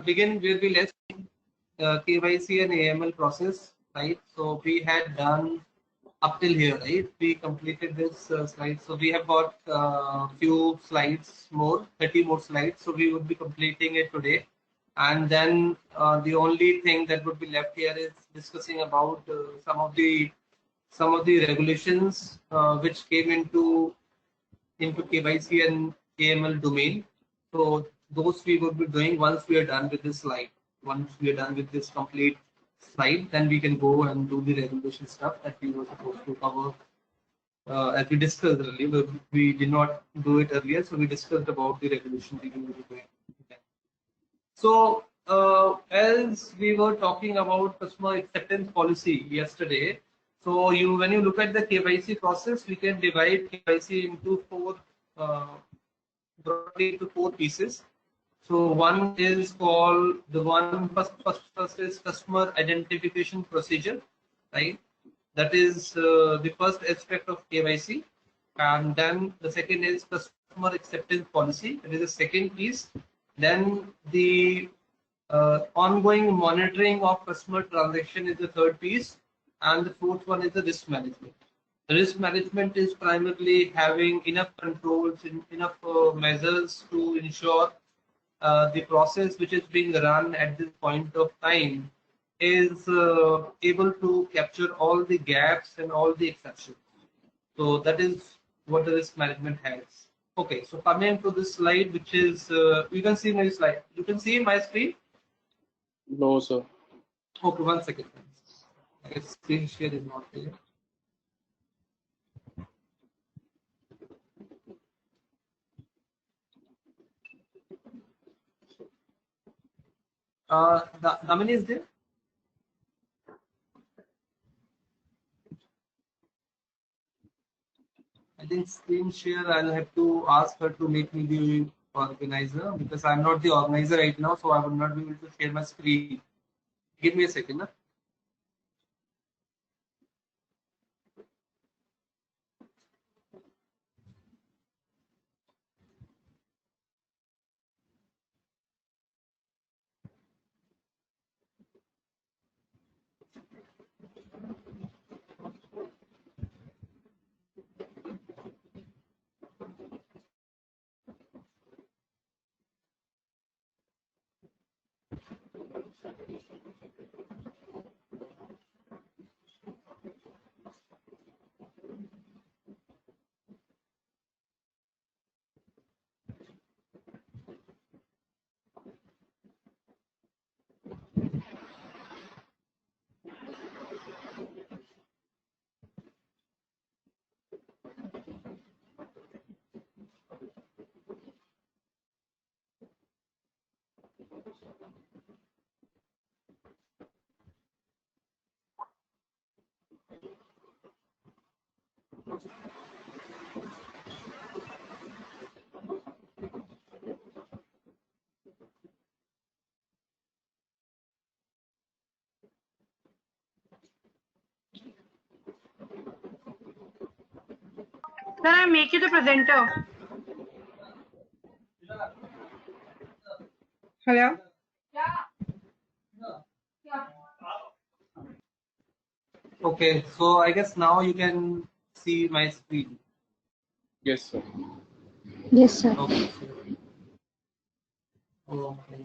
begin where we left KYC and AML process, right? So we had done up till here, right? We completed this slide. So we have got few slides more, 30 more slides. So we would be completing it today. And then the only thing that would be left here is discussing about some of the regulations which came into KYC and AML domain. So those we would be doing once we are done with this slide. Once we are done with this complete slide, then we can go and do the regulation stuff that we were supposed to cover. As we discussed earlier, but we did not do it earlier, so we discussed about the regulation we will be doing. So as we were talking about customer acceptance policy yesterday, so when you look at the KYC process, we can divide KYC into broadly into four pieces. So one is called first is customer identification procedure, right? That is the first aspect of KYC, and then the second is customer acceptance policy. That is the second piece. Then the ongoing monitoring of customer transaction is the third piece, and the fourth one is the risk management. The risk management is primarily having enough controls, enough measures to ensure the process which is being run at this point of time is able to capture all the gaps and all the exceptions. So that is what the risk management has. Okay, so coming to this slide, which is you can see my slide. You can see my screen. No, sir. Okay, 1 second. I guess screen share is not there. Damini is there? I think screen share, I'll have to ask her to make me the organizer because I'm not the organizer right now, so I will not be able to share my screen. Give me a second. Huh? Sir, I make you the presenter. Hello? Okay, so I guess now you can see my screen. Yes, sir. Yes, sir. Okay. Okay.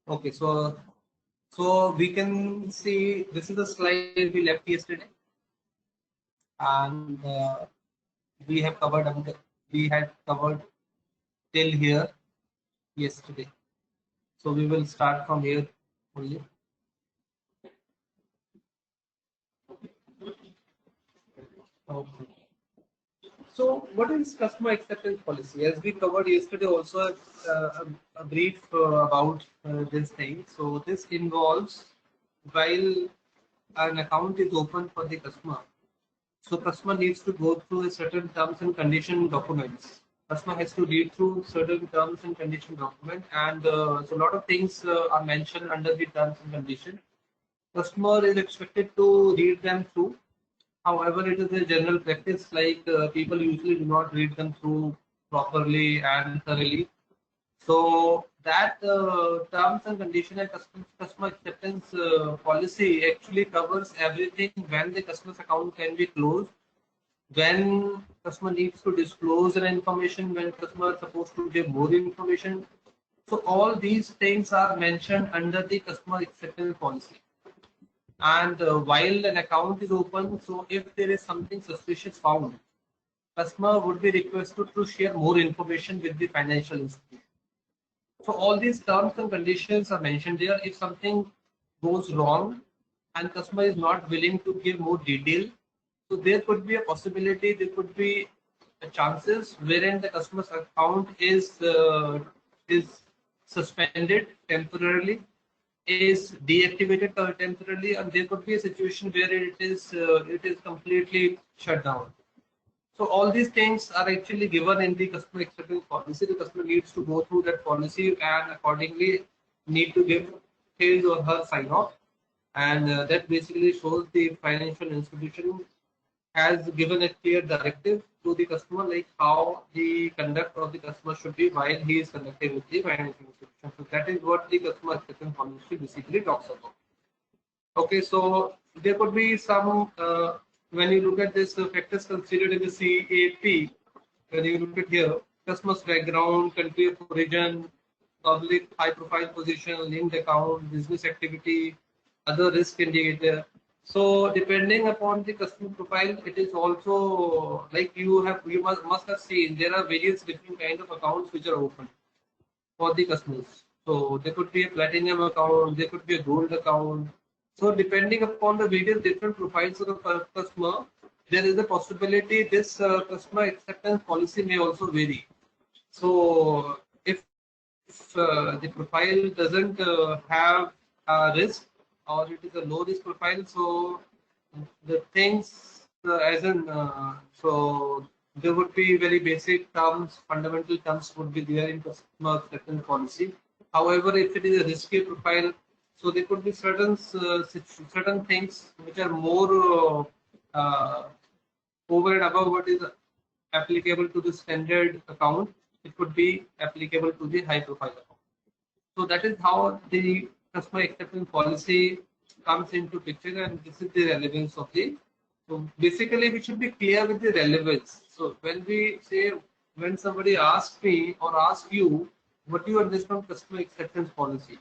Okay, so we can see this is the slide we left yesterday, and we had covered till here yesterday. So we will start from here only. Okay. So what is customer acceptance policy? As we covered yesterday, also a brief about this thing. So this involves while an account is open for the customer. So customer needs to go through a certain terms and condition documents. Customer has to read through certain terms and condition document, and so a lot of things are mentioned under the terms and condition. Customer is expected to read them through. However, it is a general practice like people usually do not read them through properly and thoroughly. So that terms and condition and customer acceptance policy actually covers everything when the customer's account can be closed, when customer needs to disclose an information, when customer is supposed to give more information. So all these things are mentioned under the customer acceptance policy. And while an account is open, so if there is something suspicious found, customer would be requested to share more information with the financial institution. So all these terms and conditions are mentioned there. If something goes wrong and customer is not willing to give more detail, so there could be a possibility, there could be chances wherein the customer's account is suspended temporarily, is deactivated temporarily, and there could be a situation where it is completely shut down. So all these things are actually given in the customer acceptance policy. The customer needs to go through that policy and accordingly need to give his or her sign off. And that basically shows the financial institution has given a clear directive to the customer, like how the conduct of the customer should be while he is conducting with the financial institution. So that is what the customer acceptance policy basically talks about. Okay, so there could be some, when you look at this factors considered in the CAP, when you look at here, customer's background, country of origin, public high profile position, linked account, business activity, other risk indicator. So depending upon the customer profile, it is also like you must have seen there are various different kind of accounts which are open for the customers. So there could be a platinum account, there could be a gold account. So depending upon the various different profiles of the customer, there is a possibility this customer acceptance policy may also vary. So if the profile doesn't have a risk or it is a low risk profile, so the things as in so there would be very basic terms, fundamental terms would be there in customer acceptance policy. However, if it is a risky profile, so there could be certain things which are more over and above what is applicable to the standard account. It could be applicable to the high profile account. So that is how the customer acceptance policy comes into picture, and this is the relevance of the. So basically, we should be clear with the relevance. So when we say, when somebody asks me or asks you, what do you understand customer acceptance policy?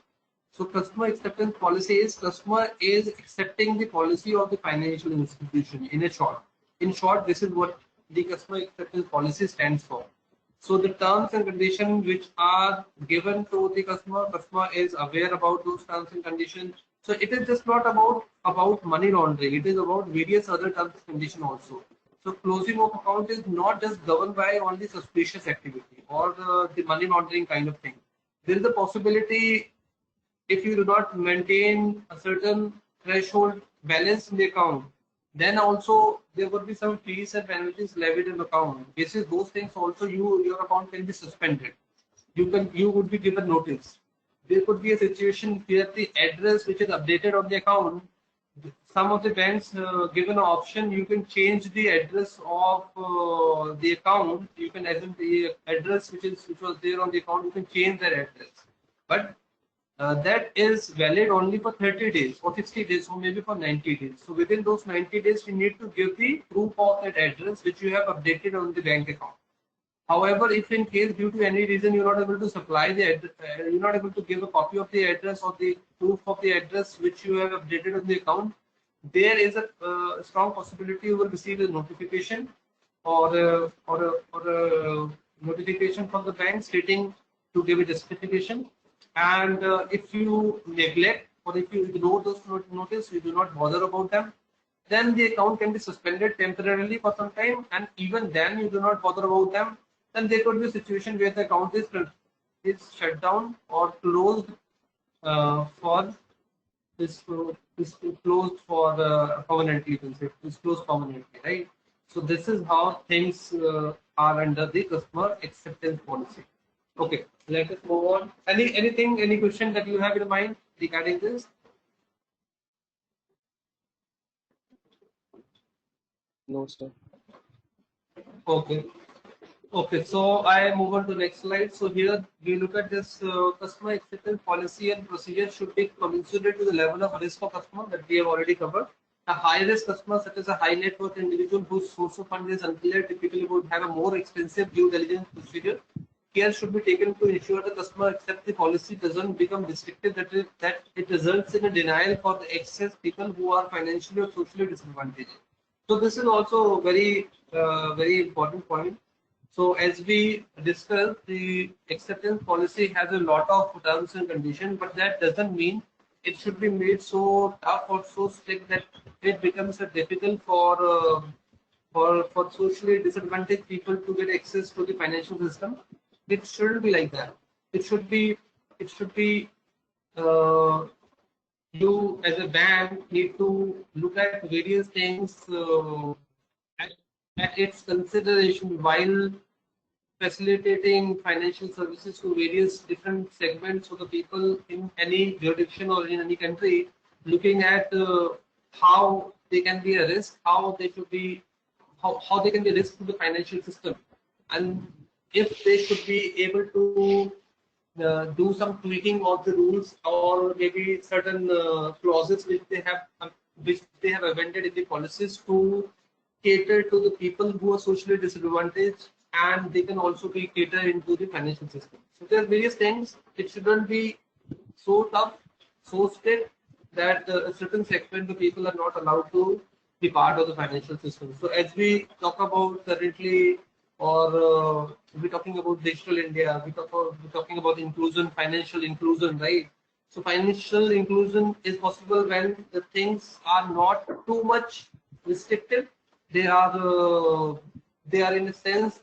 So customer acceptance policy is customer is accepting the policy of the financial institution in a short. In short, this is what the customer acceptance policy stands for. So the terms and conditions which are given to the customer is aware about those terms and conditions. So it is just not about money laundering. It is about various other terms and conditions also. So closing of account is not just governed by only suspicious activity or the money laundering kind of thing. There is a possibility if you do not maintain a certain threshold balance in the account, then also there would be some fees and penalties levied in the account. Basis those things also your account can be suspended. You would be given notice. There could be a situation where the address which is updated on the account, some of the banks given an option, you can change the address of the account. You can assume the address which was there on the account, you can change that address. But that is valid only for 30 days or 60 days or maybe for 90 days. So within those 90 days, you need to give the proof of that address which you have updated on the bank account. However, if in case due to any reason you're not able to supply the you're not able to give a copy of the address or the proof of the address which you have updated on the account, there is a strong possibility you will receive a notification or a notification from the bank stating to give a justification. And if you neglect or if you ignore those notice, you do not bother about them, then the account can be suspended temporarily for some time. And even then, you do not bother about them, then there could be a situation where the account is shut down or closed for this closed for permanently. You can say it's closed permanently, right? So this is how things are under the customer acceptance policy. Okay, let us move on. Any question that you have in mind regarding this? No, sir. Okay. Okay, so I move on to the next slide. So here we look at this customer acceptance policy and procedure should be commensurate to the level of risk of customer that we have already covered. A high risk customer such as a high net worth individual whose source of fund is unclear typically would have a more expensive due diligence procedure. Care should be taken to ensure the customer accepts the policy doesn't become restrictive, that it results in a denial for the excess people who are financially or socially disadvantaged. So this is also very important point. So as we discussed, the acceptance policy has a lot of terms and conditions, but that doesn't mean it should be made so tough or so strict that it becomes difficult for socially disadvantaged people to get access to the financial system. It shouldn't be like that. It should be uh, you as a bank need to look at various things at, at its consideration while facilitating financial services to various different segments of the people in any jurisdiction or in any country, looking at how they can be a risk, how they should be, how they can be a risk to the financial system, and if they should be able to do some tweaking of the rules or maybe certain clauses which they have amended in the policies to cater to the people who are socially disadvantaged, and they can also be catered into the financial system. So there are various things. It shouldn't be so tough, so strict that a certain segment of people are not allowed to be part of the financial system. So as we talk about currently, or we're talking about digital India, we're talking about inclusion, financial inclusion, right? So financial inclusion is possible when the things are not too much restrictive. They are in a sense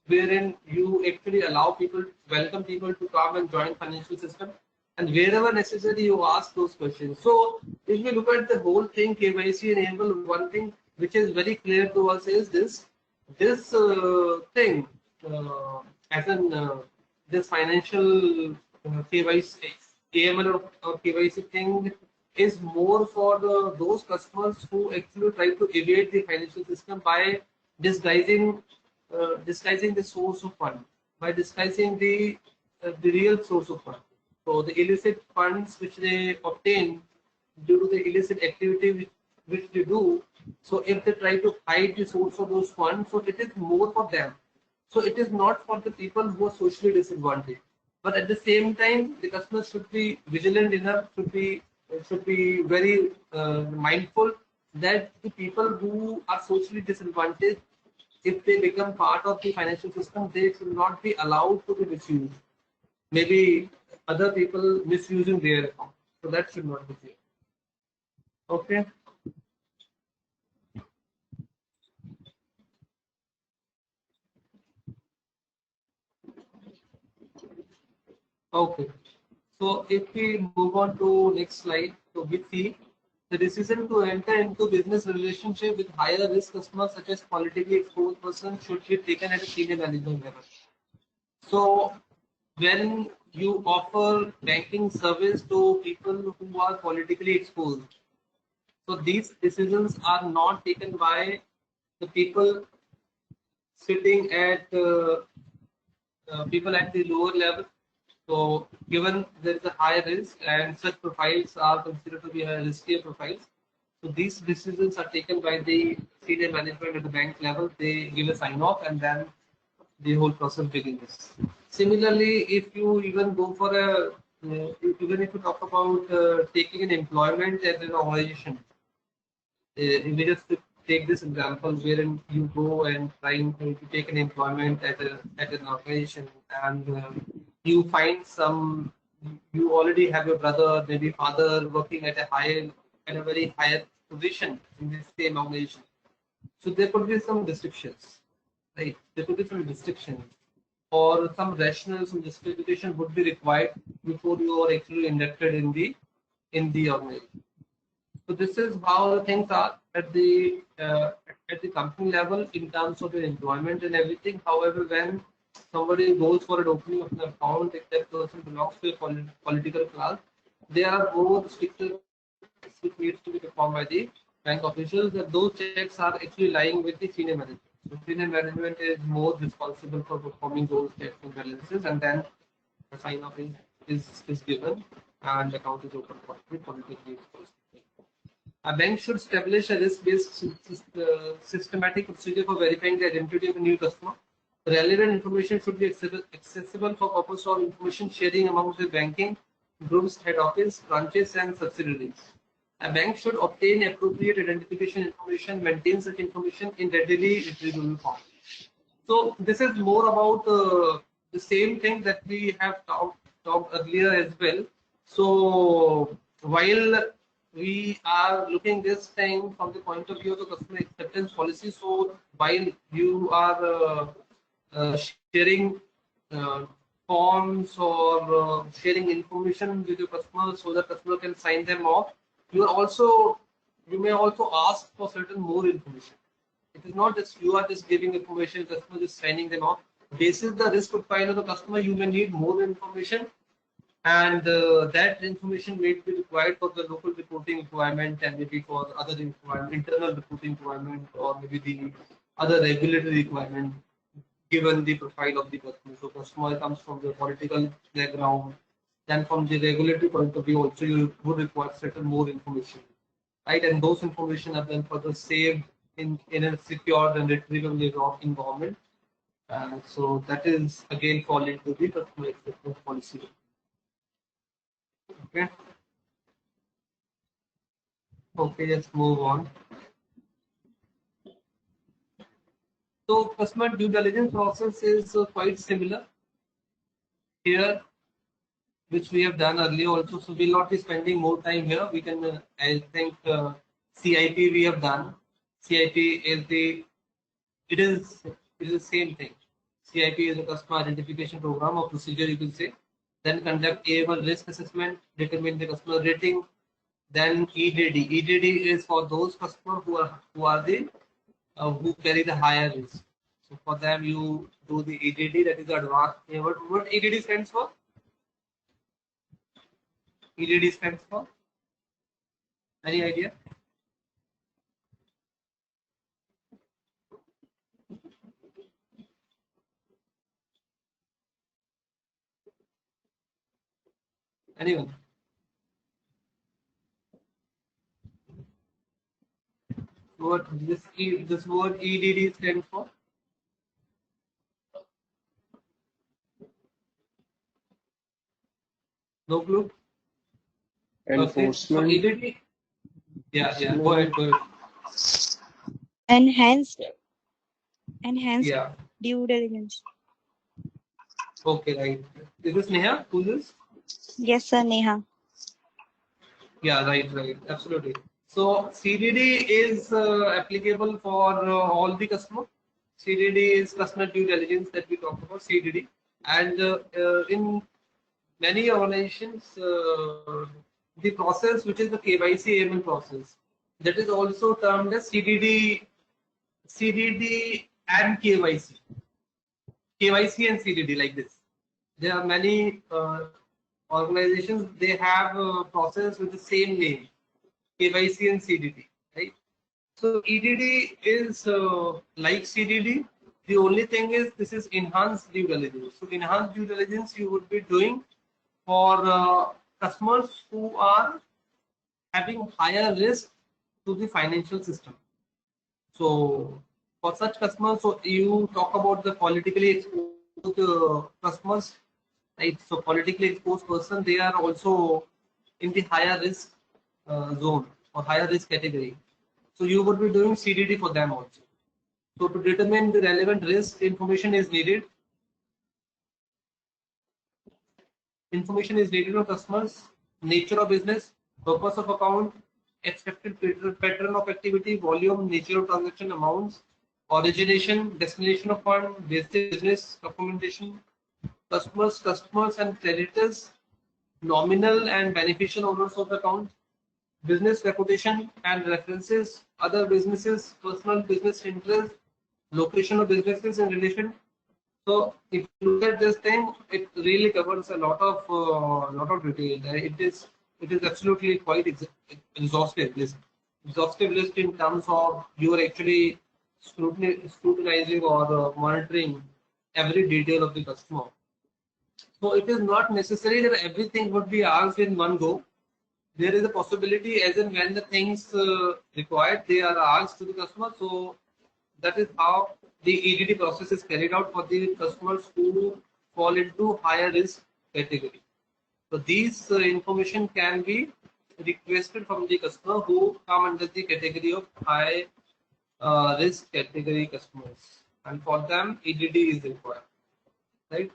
wherein you actually allow people, welcome people to come and join financial system, and wherever necessary you ask those questions. So if we look at the whole thing, KYC enable, one thing which is very clear to us is this thing as an this financial KYC AML or KYC thing is more for those customers who actually try to evade the financial system by disguising disguising the source of fund, by disguising the real source of fund. So the illicit funds which they obtain due to the illicit activity which they do. So if they try to hide the source of those funds, so it is more for them. So it is not for the people who are socially disadvantaged. But at the same time, the customers should be vigilant enough, should be very mindful that the people who are socially disadvantaged, if they become part of the financial system, they should not be allowed to be misused. Maybe other people misusing their account. So that should not be there. Okay. Okay. So if we move on to next slide, so we see the decision to enter into business relationship with higher risk customers such as politically exposed persons should be taken at a senior management level. So when you offer banking service to people who are politically exposed, so these decisions are not taken by the people sitting at people at the lower level. So given there is a high risk and such profiles are considered to be a riskier profiles, so these decisions are taken by the senior management at the bank level. They give a sign off and then the whole process begins. Similarly, if you even go for even if you talk about taking an employment at an organization, we just take this example wherein you go and trying to take an employment at an organization, and you find you already have your brother, maybe father working at a very higher position in the same organization. So there could be some restrictions, right? There could be some restrictions or some rationale, some justification would be required before you are actually inducted in the organization. So this is how the things are at the company level in terms of the employment and everything. However, when somebody goes for an opening of an account, if that person belongs to a political class, there are more stricter checks which needs to be performed by the bank officials. And those checks are actually lying with the senior management. So senior management is more responsible for performing those checks and balances, and then the sign off is given and the account is open for politically exposed. A bank should establish a risk-based systematic procedure for verifying the identity of a new customer. The relevant information should be accessible for purpose of information sharing amongst the banking groups, head office, branches, and subsidiaries. A bank should obtain appropriate identification information, maintain such information in readily retrievable form. So this is more about the same thing that we have talked earlier as well. So while we are looking this thing from the point of view of the customer acceptance policy, so while you are sharing forms or sharing information with your customer so that customer can sign them off, you may also ask for certain more information. It is not just you are just giving information, customer is signing them off. This is the risk profile of the customer. You may need more information, and that information may be required for the local reporting requirement and maybe for the other internal reporting requirement, or maybe the other regulatory requirement given the profile of the customer. So customer comes from the political background, then from the regulatory point of view also you would require certain more information, right? And those information are then further saved in a secure and retrievable environment. So that is again fall into the customer acceptance policy. Okay. Okay, let's move on. So customer due diligence process is quite similar here, which we have done earlier also. So we'll not be spending more time here. We can, I think, CIP we have done. CIP is it is the same thing. CIP is a customer identification program or procedure, you can say. Then conduct A1 risk assessment, determine the customer rating. Then EDD. EDD is for those customers who carry the higher risk. So for them, you do the EDD, that is the advanced. What EDD stands for? EDD stands for? Any idea? Anyone? What this word EDD stands for? No clue. Enforcement. So EDD. Yeah. Go ahead. Enhanced Yeah. due diligence. Okay, right. Is this Neha? Who's this? Yes, sir, Neha. Yeah, right. Absolutely. So CDD is applicable for all the customer. CDD is customer due diligence that we talked about, CDD. And in many organizations, the process which is the KYC AML process, that is also termed as CDD and KYC. KYC and CDD like this. There are many organizations, they have a process with the same name, KYC and CDD, right? So EDD is like CDD. The only thing is this is enhanced due diligence. So enhanced due diligence you would be doing for customers who are having higher risk to the financial system. So for such customers, so you talk about the politically exposed customers, right? So politically exposed person, they are also in the higher risk zone or higher risk category. So you would be doing CDD for them also. So to determine the relevant risk, information is needed. Information is needed on customers, nature of business, purpose of account, expected pattern of activity, volume, nature of transaction amounts, origination, destination of fund, basic business documentation, customers and creditors, nominal and beneficial owners of the account, business reputation and references, other businesses, personal business interests, location of businesses in relation. So if you look at this thing, it really covers a lot of detail. It is absolutely quite exhaustive list. Exhaustive list in terms of you are actually scrutinizing or monitoring every detail of the customer. So it is not necessary that everything would be asked in one go. There is a possibility as and when the things required, they are asked to the customer. So that is how the EDD process is carried out for the customers who fall into higher risk category. So these information can be requested from the customer who come under the category of high risk category customers, and for them EDD is required, right?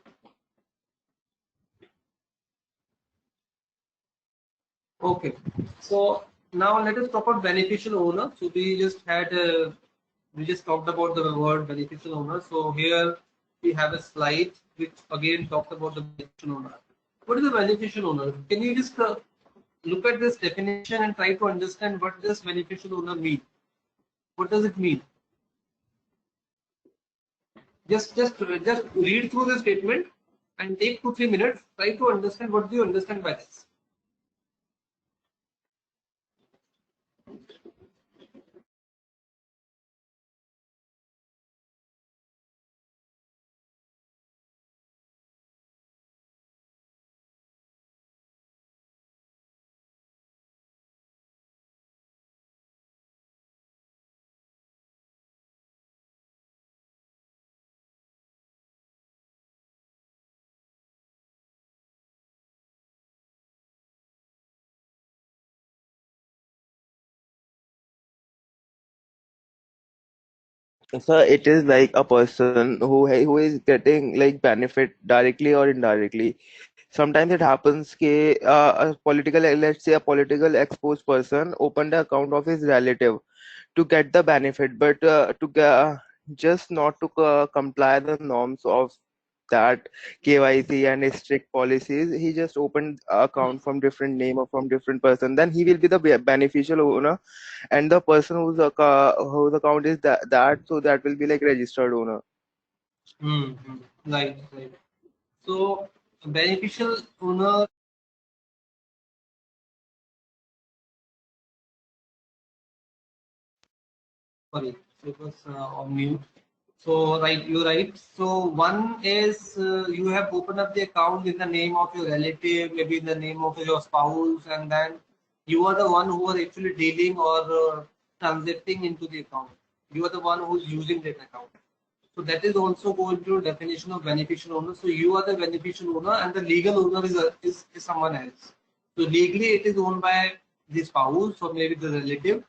Okay, so now let us talk about beneficial owner. So we just talked about the word beneficial owner. So here we have a slide which again talks about the beneficial owner. What is a beneficial owner? Can you just look at this definition and try to understand what does beneficial owner mean? What does it mean? Just read through the statement and take 2-3 minutes. Try to understand what do you understand by this. So it is like a person who is getting like benefit directly or indirectly. Sometimes it happens that a political, let's say a political exposed person opened the account of his relative to get the benefit, but just not to comply the norms of that KYC and strict policies, he just opened account from different name or from different person. Then he will be the beneficial owner, and the person whose account is that, so that will be like registered owner. Right, right. So beneficial owner. Sorry, it was on mute. So right, you're right. So one is you have opened up the account in the name of your relative, maybe in the name of your spouse, and then you are the one who are actually dealing or transacting into the account. You are the one who is using that account. So that is also going to definition of beneficial owner. So you are the beneficial owner, and the legal owner is someone else. So legally it is owned by the spouse or maybe the relative,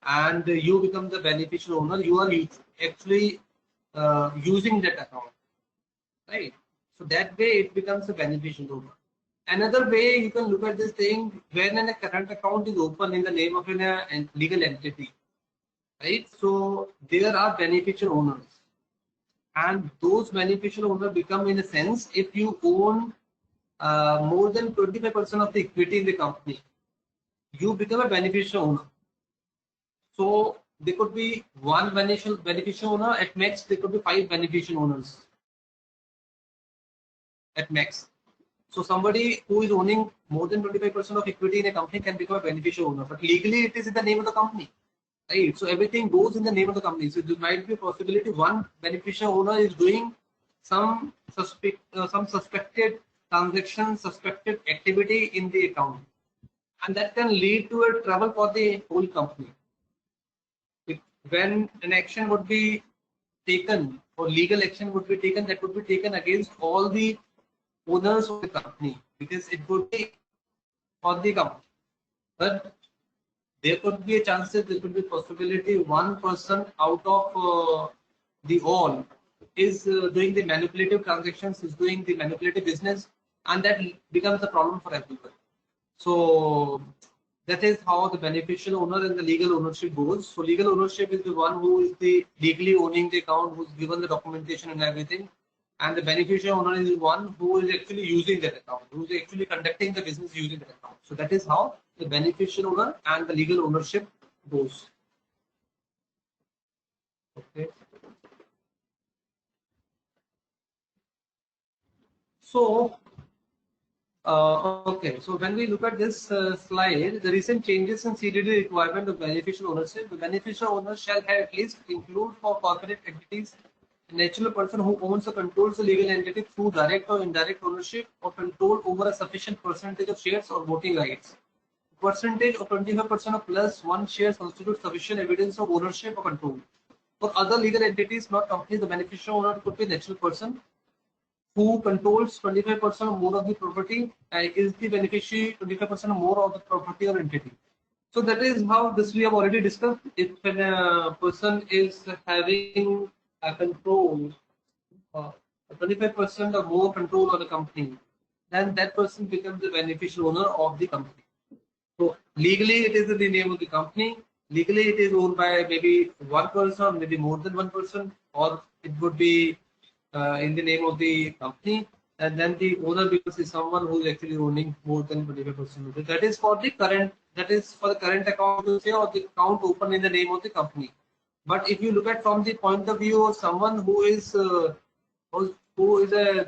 and you become the beneficial owner. You are actually using that account, right? So that way it becomes a beneficial owner. Another way you can look at this thing, when a current account is open in the name of a legal entity, right? So there are beneficial owners, and those beneficial owners become, in a sense, if you own more than 25% of the equity in the company, you become a beneficial owner. So there could be one beneficial owner. At max, there could be 5 beneficial owners at max. So somebody who is owning more than 25% of equity in a company can become a beneficial owner, but legally it is in the name of the company, right? So everything goes in the name of the company. So there might be a possibility one beneficial owner is doing some suspected transaction, suspected activity in the account, and that can lead to a trouble for the whole company. When an action would be taken, or legal action would be taken, that would be taken against all the owners of the company, because it would be on the company. But there could be a chances, there could be possibility one person out of the all is doing the manipulative transactions, is doing the manipulative business, and that becomes a problem for everyone. So that is how the beneficial owner and the legal ownership goes. So legal ownership is the one who is the legally owning the account, who's given the documentation and everything. And the beneficial owner is one who is actually using that account, who is actually conducting the business using that account. So that is how the beneficial owner and the legal ownership goes. Okay. So Okay, so when we look at this slide, the recent changes in CDD requirement of beneficial ownership, the beneficial owner shall have at least include for corporate entities a natural person who owns or controls the legal entity through direct or indirect ownership or control over a sufficient percentage of shares or voting rights. Percentage of 25% of plus one shares constitutes sufficient evidence of ownership or control. For other legal entities, not companies, the beneficial owner could be a natural person who controls 25% or more of the property and is the beneficiary 25% or more of the property or entity. So that is how this we have already discussed. If a person is having a control, 25% or more control on the company, then that person becomes the beneficial owner of the company. So legally it is in the name of the company. Legally it is owned by maybe one person, maybe more than one person, or it would be in the name of the company, and then the owner becomes someone who is actually owning more than 25%. That is for the current. That is for the current account to say, or the account open in the name of the company. But if you look at from the point of view of someone who is a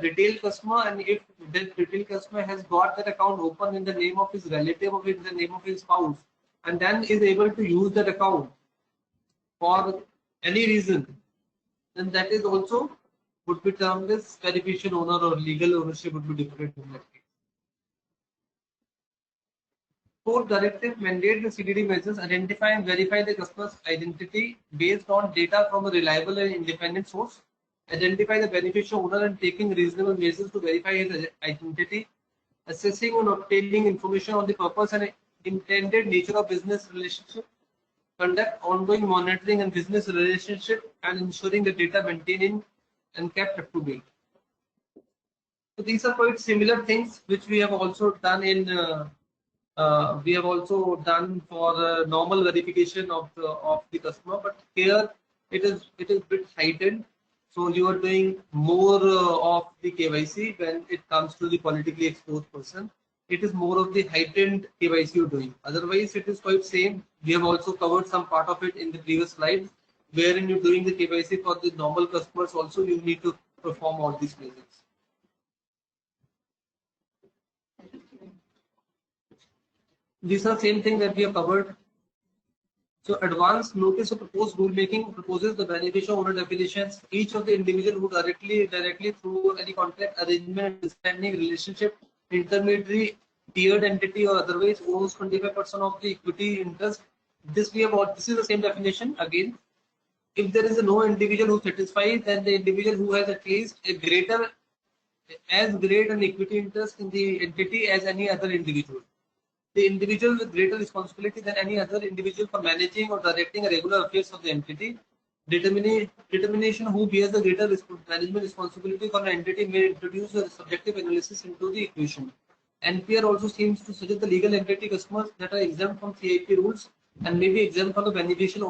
retail customer, and if that retail customer has got that account open in the name of his relative or in the name of his spouse, and then is able to use that account for any reason, then that is also would be termed as beneficial owner, or legal ownership would be different in that case. Fourth directive mandate the CDD measures identify and verify the customer's identity based on data from a reliable and independent source. Identify the beneficial owner and taking reasonable measures to verify his identity. Assessing and obtaining information on the purpose and intended nature of business relationship. Conduct ongoing monitoring and business relationship and ensuring the data maintained and kept up to date. So these are quite similar things which we have also done in for normal verification of the customer, but here it is bit heightened. So you are doing more of the KYC when it comes to the politically exposed person. It is more of the heightened KYC you're doing. Otherwise, it is quite same. We have also covered some part of it in the previous slide, wherein you're doing the KYC for the normal customers. Also, you need to perform all these measures. These are same thing that we have covered. So advanced notice of proposed rulemaking proposes the beneficial owner definitions. Each of the individual who directly through any contract arrangement, understanding, relationship, intermediary, tiered entity or otherwise owns 25% of the equity interest. This is the same definition again. If there is no individual who satisfies, then the individual who has at least as great an equity interest in the entity as any other individual. The individual with greater responsibility than any other individual for managing or directing regular affairs of the entity. Determination who bears the greater management responsibility for an entity may introduce a subjective analysis into the equation. NPR also seems to suggest the legal entity customers that are exempt from CIP rules and may be exempt from the beneficial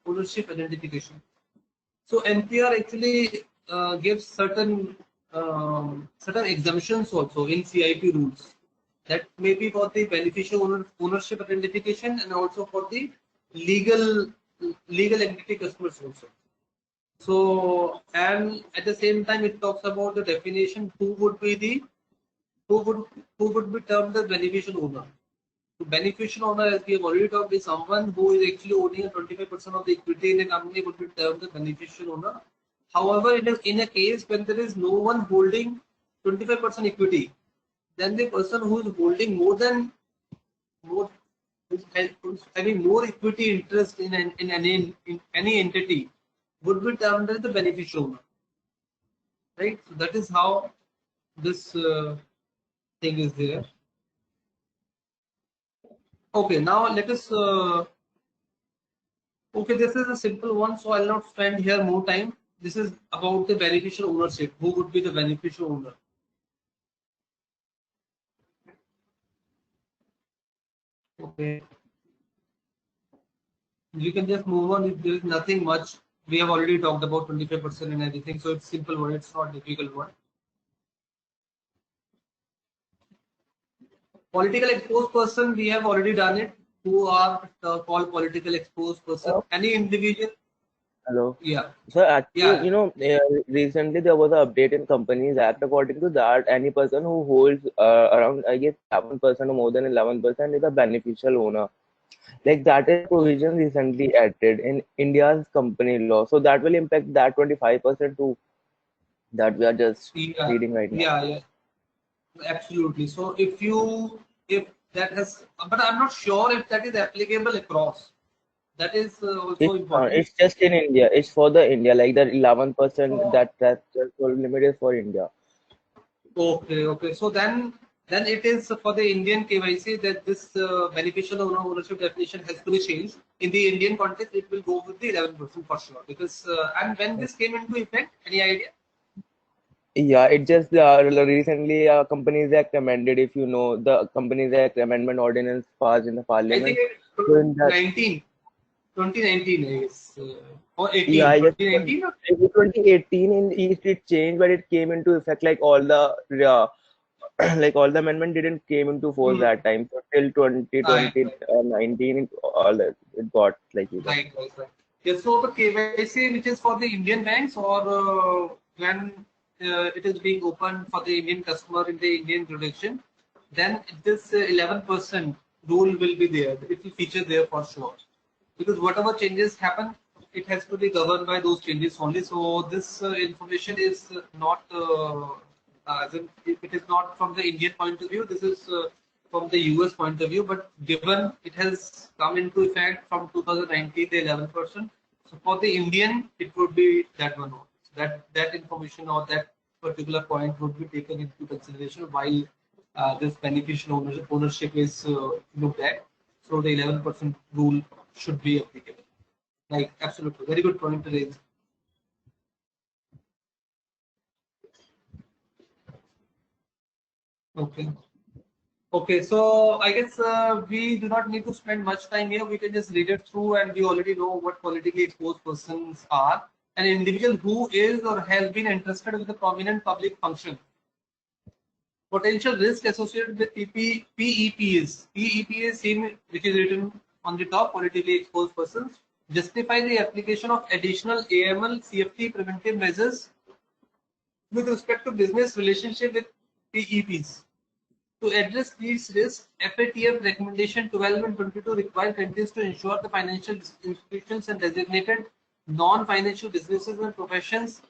ownership identification. So NPR actually gives certain exemptions also in CIP rules. That may be for the beneficial ownership identification and also for the legal entity customers also. So, and at the same time, it talks about the definition who would be termed the beneficial owner. So beneficial owner, as we have already talked, is someone who is actually owning 25% of the equity in a company would be termed the beneficial owner. However, in a case when there is no one holding 25% equity, then the person who is holding having more equity interest in any entity would be termed as the beneficial owner, right? So that is how this thing is there. Okay, now let us. Okay, this is a simple one, so I'll not spend here more time. This is about the beneficial ownership. Who would be the beneficial owner? Okay, you can just move on if there is nothing much. We have already talked about 25% and everything, so it's simple one. It's not difficult one. Political exposed person, we have already done it. Who are called political exposed person? Any individual. Hello. Yeah, So actually, yeah. recently there was an update in Companies Act. According to that, any person who holds around, I guess, 11% or more than 11% is a beneficial owner. Like that is a provision recently added in India's company law. So that will impact that 25% too that we are just Yeah, reading right now. yeah, yeah, absolutely. So if that has, but I'm not sure if that is applicable across. That is also important. It's just in India. It's for the India. Like the 11% So, that limit is for India. okay, okay. So then it is for the Indian KYC that this beneficial ownership definition has to be changed. In the Indian context, it will go with the 11% for sure. Because and when this came into effect, any idea? Yeah, it just recently Companies Act amended. If you know the Companies Act amendment ordinance passed in the I think Parliament. it So in that, 19, 2019 is or yeah, 18, I guess 2019 or 2018 in East it changed, but it came into effect like all the like all the amendment didn't came into force hmm, that time. So till right, 2020 right. 19 all that it got like you can. Right, right, right. Yes, so the KYC, which is for the Indian banks, or when it is being opened for the Indian customer in the Indian jurisdiction, then this 11% rule will be there. It will feature there for sure. Because whatever changes happen, it has to be governed by those changes only. So this information is not, as in, it is not from the Indian point of view. This is from the US point of view. But given it has come into effect from 2019, the 11%. So for the Indian, it would be that one. Only. So that information or that particular point would be taken into consideration while this beneficial ownership is looked at. So the 11% rule should be applicable. Like absolutely, very good point to raise. Okay. Okay, so I guess we do not need to spend much time here. We can just read it through, and we already know what politically exposed persons are. An individual who is or has been entrusted with a prominent public function. Potential risk associated with PEPs. PEPs, same which is written on the top, politically exposed persons, justify the application of additional AML CFT preventive measures with respect to business relationship with PEPs. To address these risks, FATF recommendation 12 and 22 require countries to ensure the financial institutions and designated non-financial businesses and professions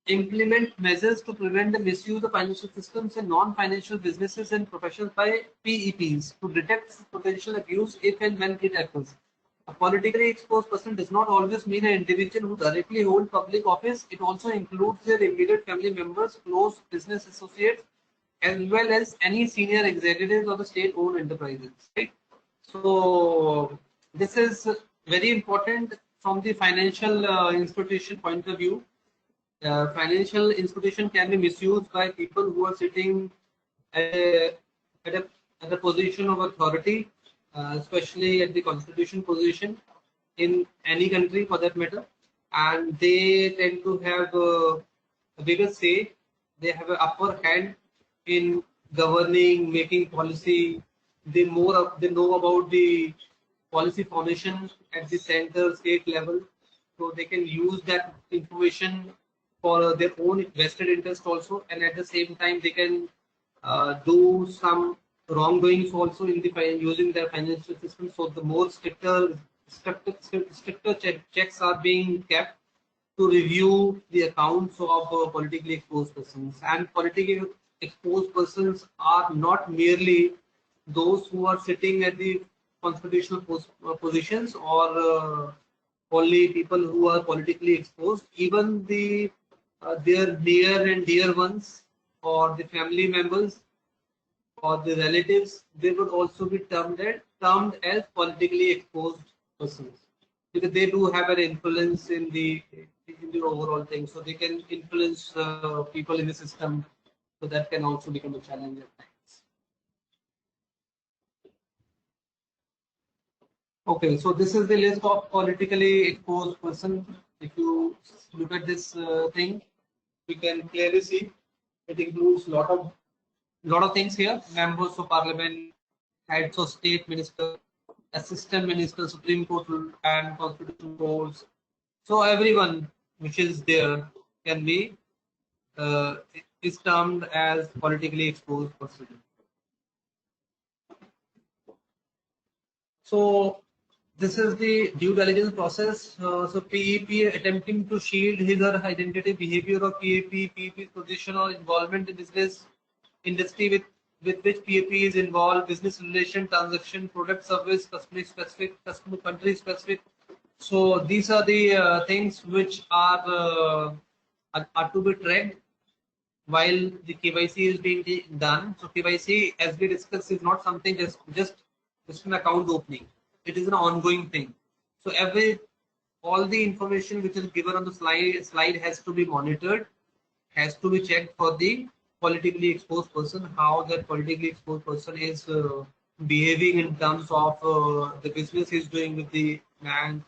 implement measures to prevent the misuse of financial systems and non-financial businesses and professions by PEPs to detect potential abuse if and when it occurs. A politically exposed person does not always mean an individual who directly holds public office. It also includes their immediate family members, close business associates, as well as any senior executives of the state-owned enterprises. Right? So this is very important from the financial institution point of view. Financial institution can be misused by people who are sitting at a, at a, at a position of authority, especially at the constitution position in any country for that matter, and they tend to have a bigger say. They have an upper hand in governing, making policy. They know about the policy formation at the center, state level, so they can use that information for their own vested interest also, and at the same time they can do some wrongdoings also in the using their financial system. So the more stricter checks are being kept to review the accounts of politically exposed persons. And politically exposed persons are not merely those who are sitting at the constitutional positions or only people who are politically exposed. Even their near and dear ones or the family members or the relatives, they would also be termed as politically exposed persons because they do have an influence in the overall thing. So they can influence people in the system. So that can also become a challenge at times. Okay, so this is the list of politically exposed person. If you look at this thing, we can clearly see it includes lot of things here: members of parliament, heads of state, minister, assistant minister, Supreme Court and constitutional courts, So everyone which is there can be is termed as politically exposed person. So this is the due diligence process. So PEP attempting to shield his or her identity, behavior of PEP's position or involvement in business industry with which PEP is involved, business relation, transaction, product, service, customer specific, customer country specific. So these are the things which are to be tracked while the KYC is being done. So KYC, as we discussed, is not something just an account opening. It is an ongoing thing. So all the information which is given on the slide has to be monitored, has to be checked for the politically exposed person, how that politically exposed person is behaving in terms of the business he's doing with the bank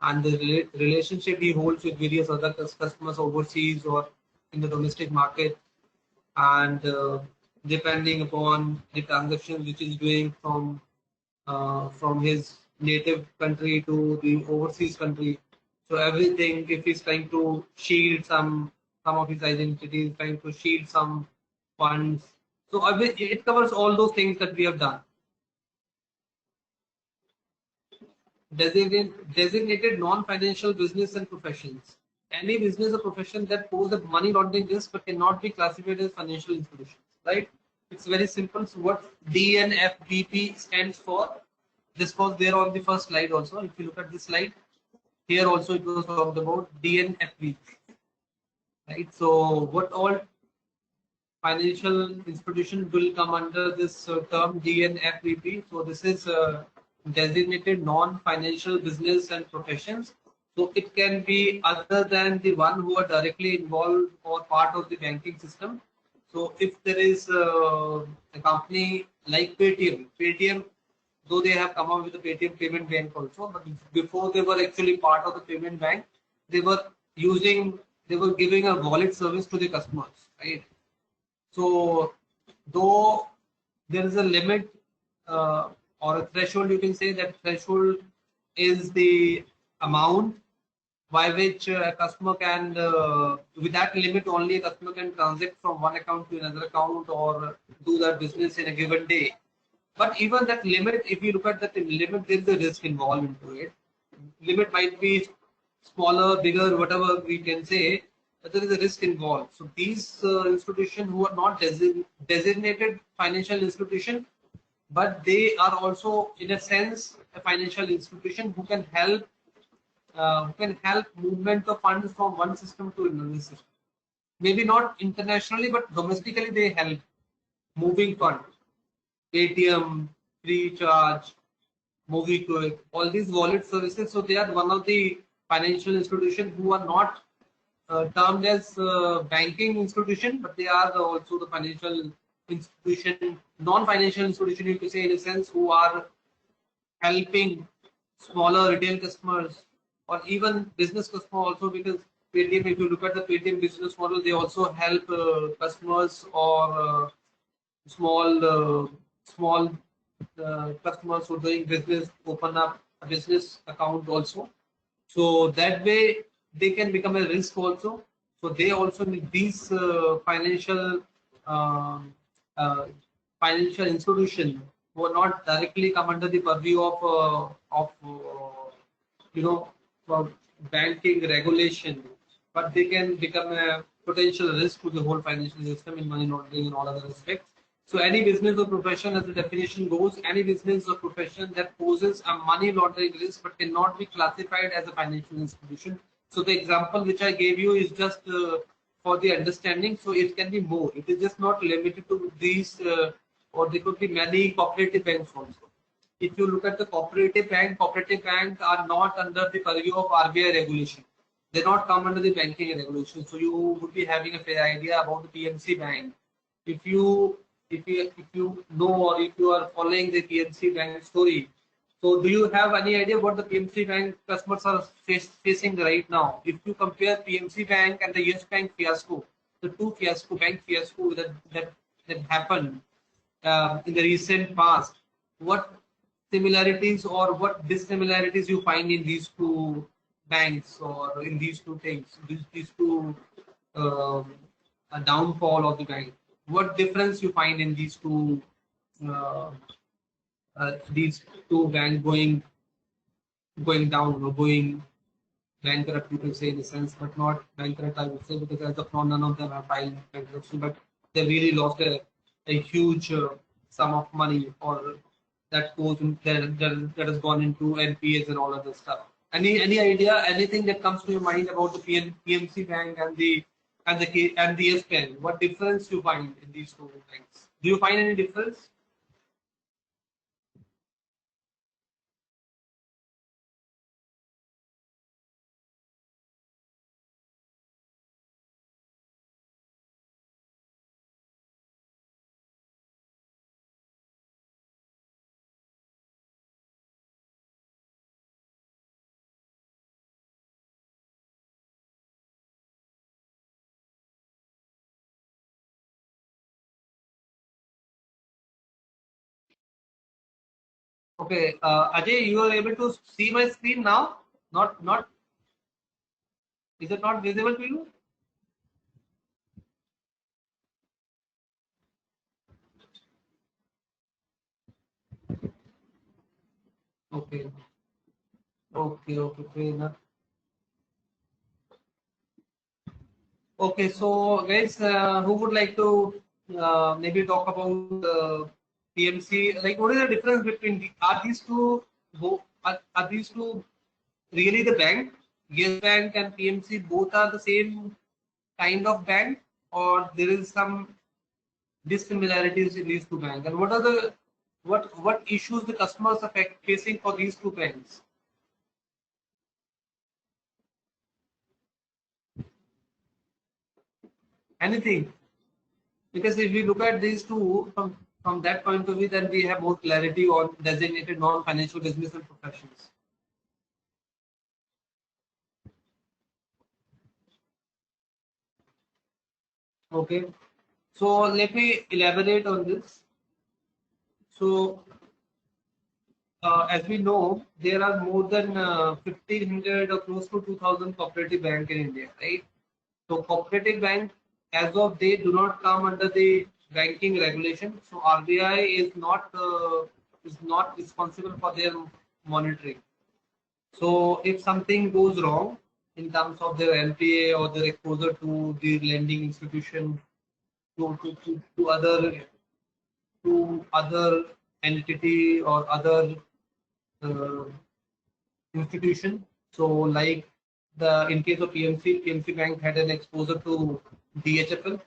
and the relationship he holds with various other customers overseas or in the domestic market, and depending upon the transaction which is doing from his native country to the overseas country. So everything, if he's trying to shield some of his identities, trying to shield some funds, so it covers all those things that we have done. Designated non-financial business and professions. Any business or profession that pose a money laundering risk but cannot be classified as financial institutions, right? It's very simple. So what DNFBP stands for, this was there on the first slide also. If you look at this slide, here also it was talked about DNFBP, right? So what all financial institution will come under this term DNFBP? So this is designated non-financial business and professions. So it can be other than the one who are directly involved or part of the banking system. So if there is a company like Paytm, though they have come up with the Paytm payment bank also, but before they were actually part of the payment bank, they were giving a wallet service to the customers, right? So though there is a limit or a threshold, you can say that threshold is the amount by which a customer can, with that limit only, a customer can transact from one account to another account or do that business in a given day. But even that limit, if you look at that limit, there is a risk involved into it. Limit might be smaller, bigger, whatever we can say, but there is a risk involved. So these institutions who are not designated financial institution, but they are also in a sense a financial institution who can help movement of funds from one system to another system. Maybe not internationally, but domestically they help moving funds. Paytm, Freecharge, MobiKwik, all these wallet services. So they are one of the financial institutions who are not termed as banking institution, but they are also the financial institution, non-financial institution, you could say, in a sense, who are helping smaller retail customers or even business customer also, because Paytm, if you look at the Paytm business model, they also help customers or small customers who are doing business open up a business account also. So that way they can become a risk also. So they also need these financial institution who are not directly come under the purview of banking regulation, but they can become a potential risk to the whole financial system in money laundering and all other aspects. So any business or profession, as the definition goes, any business or profession that poses a money laundering risk but cannot be classified as a financial institution. So the example which I gave you is just for the understanding. So it can be more. It is just not limited to these, or there could be many cooperative banks also. If you look at the cooperative banks are not under the purview of RBI regulation. They not come under the banking regulation. So you would be having a fair idea about the PNC bank. If you know, or if you are following the PNC bank story, so do you have any idea what the PNC bank customers are facing right now? If you compare PNC bank and the Yes Bank fiasco, the two bank fiasco that happened in the recent past, what similarities or what dissimilarities you find in these two banks or in these two things, these two a downfall of the bank? What difference you find in uh, these two banks going down or going bankrupt, you can say in a sense, but not bankrupt, I would say, because as of now, none of them have filed bankruptcy, but they really lost a huge sum of money or that goes in, that has gone into NPAs and all other stuff. Any idea, anything that comes to your mind about the PMC Bank and the Yes Bank? What difference you find in these two banks? Do you find any difference? Okay, Ajay, you are able to see my screen now? Not, is it not visible to you? Okay, okay, fair enough. Okay, so guys, who would like to maybe talk about PMC? Like, what is the difference between are these two? Are these two really the bank? Yes Bank and PMC both are the same kind of bank, or there is some dissimilarities in these two banks? And what are the what issues the customers are facing for these two banks? Anything? Because if we look at these two from that point of view, then we have more clarity on designated non-financial business and professions. Okay, so let me elaborate on this. So as we know, there are more than 1,500 or close to 2,000 cooperative bank in India, right? So cooperative bank, as of they do not come under the banking regulation. So RBI is not responsible for their monitoring. So if something goes wrong in terms of their NPA or their exposure to the lending institution to other entity or other uh, institution. So like in case of PMC Bank had an exposure to DHFL,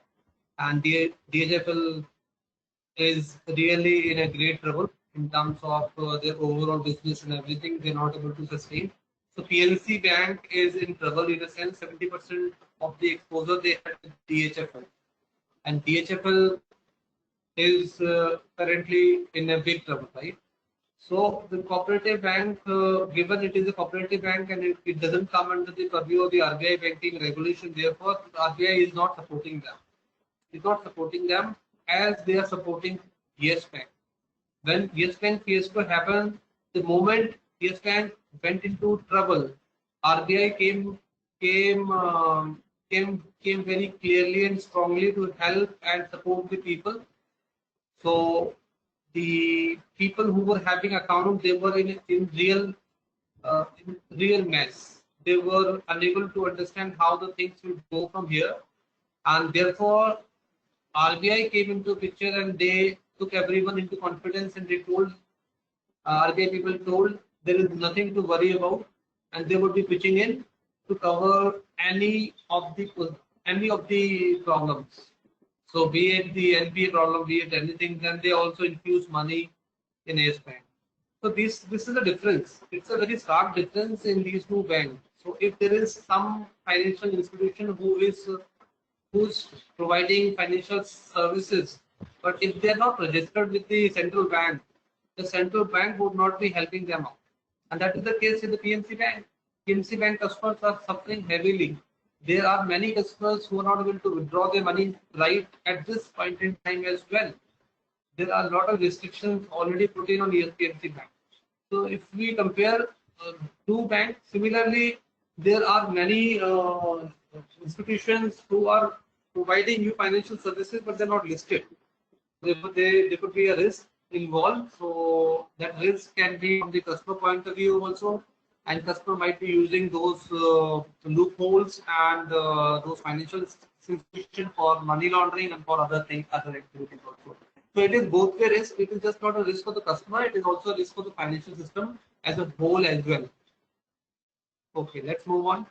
and DHFL is really in a great trouble in terms of their overall business and everything. They're not able to sustain. So PNC Bank is in trouble in a sense. 70% of the exposure they had with DHFL, and DHFL is currently in a big trouble, right? So the cooperative bank, given it is a cooperative bank and it doesn't come under the purview of the RBI banking regulation, therefore RBI is not supporting them. Is not supporting them as they are supporting Yes Bank. When Yes Bank fiasco happened, the moment Yes Bank went into trouble, RBI came very clearly and strongly to help and support the people. So the people who were having account, they were in real mess. They were unable to understand how the things would go from here, and therefore RBI came into picture and they took everyone into confidence and they told RBI people told there is nothing to worry about, and they would be pitching in to cover any of the problems. So be it the NPA problem, be it anything, then they also infuse money in Yes Bank. So this is a difference. It's a very stark difference in these two banks. So if there is some financial institution who's providing financial services, but if they're not registered with the central bank would not be helping them out. And that is the case in the PNC Bank. PNC Bank customers are suffering heavily. There are many customers who are not able to withdraw their money right at this point in time as well. There are a lot of restrictions already put in on PNC Bank. So if we compare two banks, similarly, there are many institutions who are providing you financial services, but they're not listed. Therefore, there could be a risk involved. So that risk can be from the customer point of view also, and customer might be using those loopholes and those financial institutions for money laundering and for other things, other activities also. So it is both a risk. It is just not a risk for the customer. It is also a risk for the financial system as a whole as well. Okay, let's move on.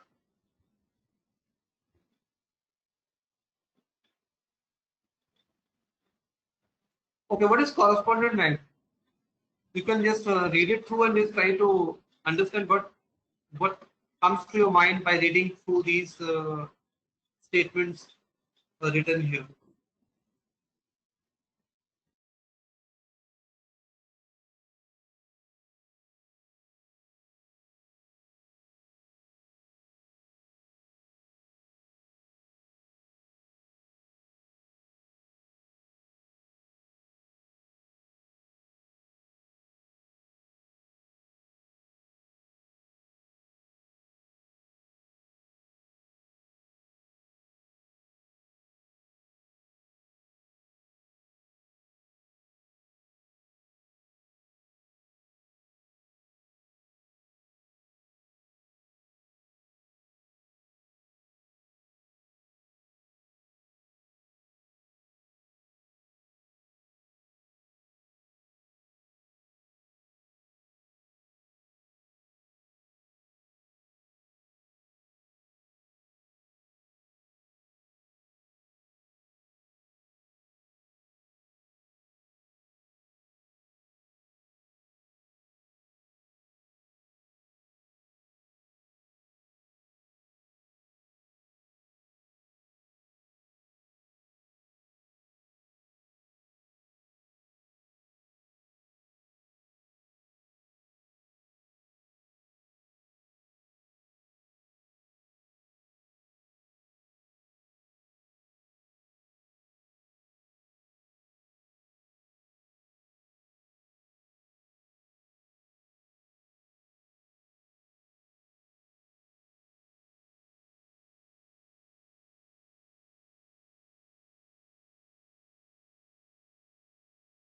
Okay, what is correspondent bank? You can just read it through and just try to understand what comes to your mind by reading through these statements written here.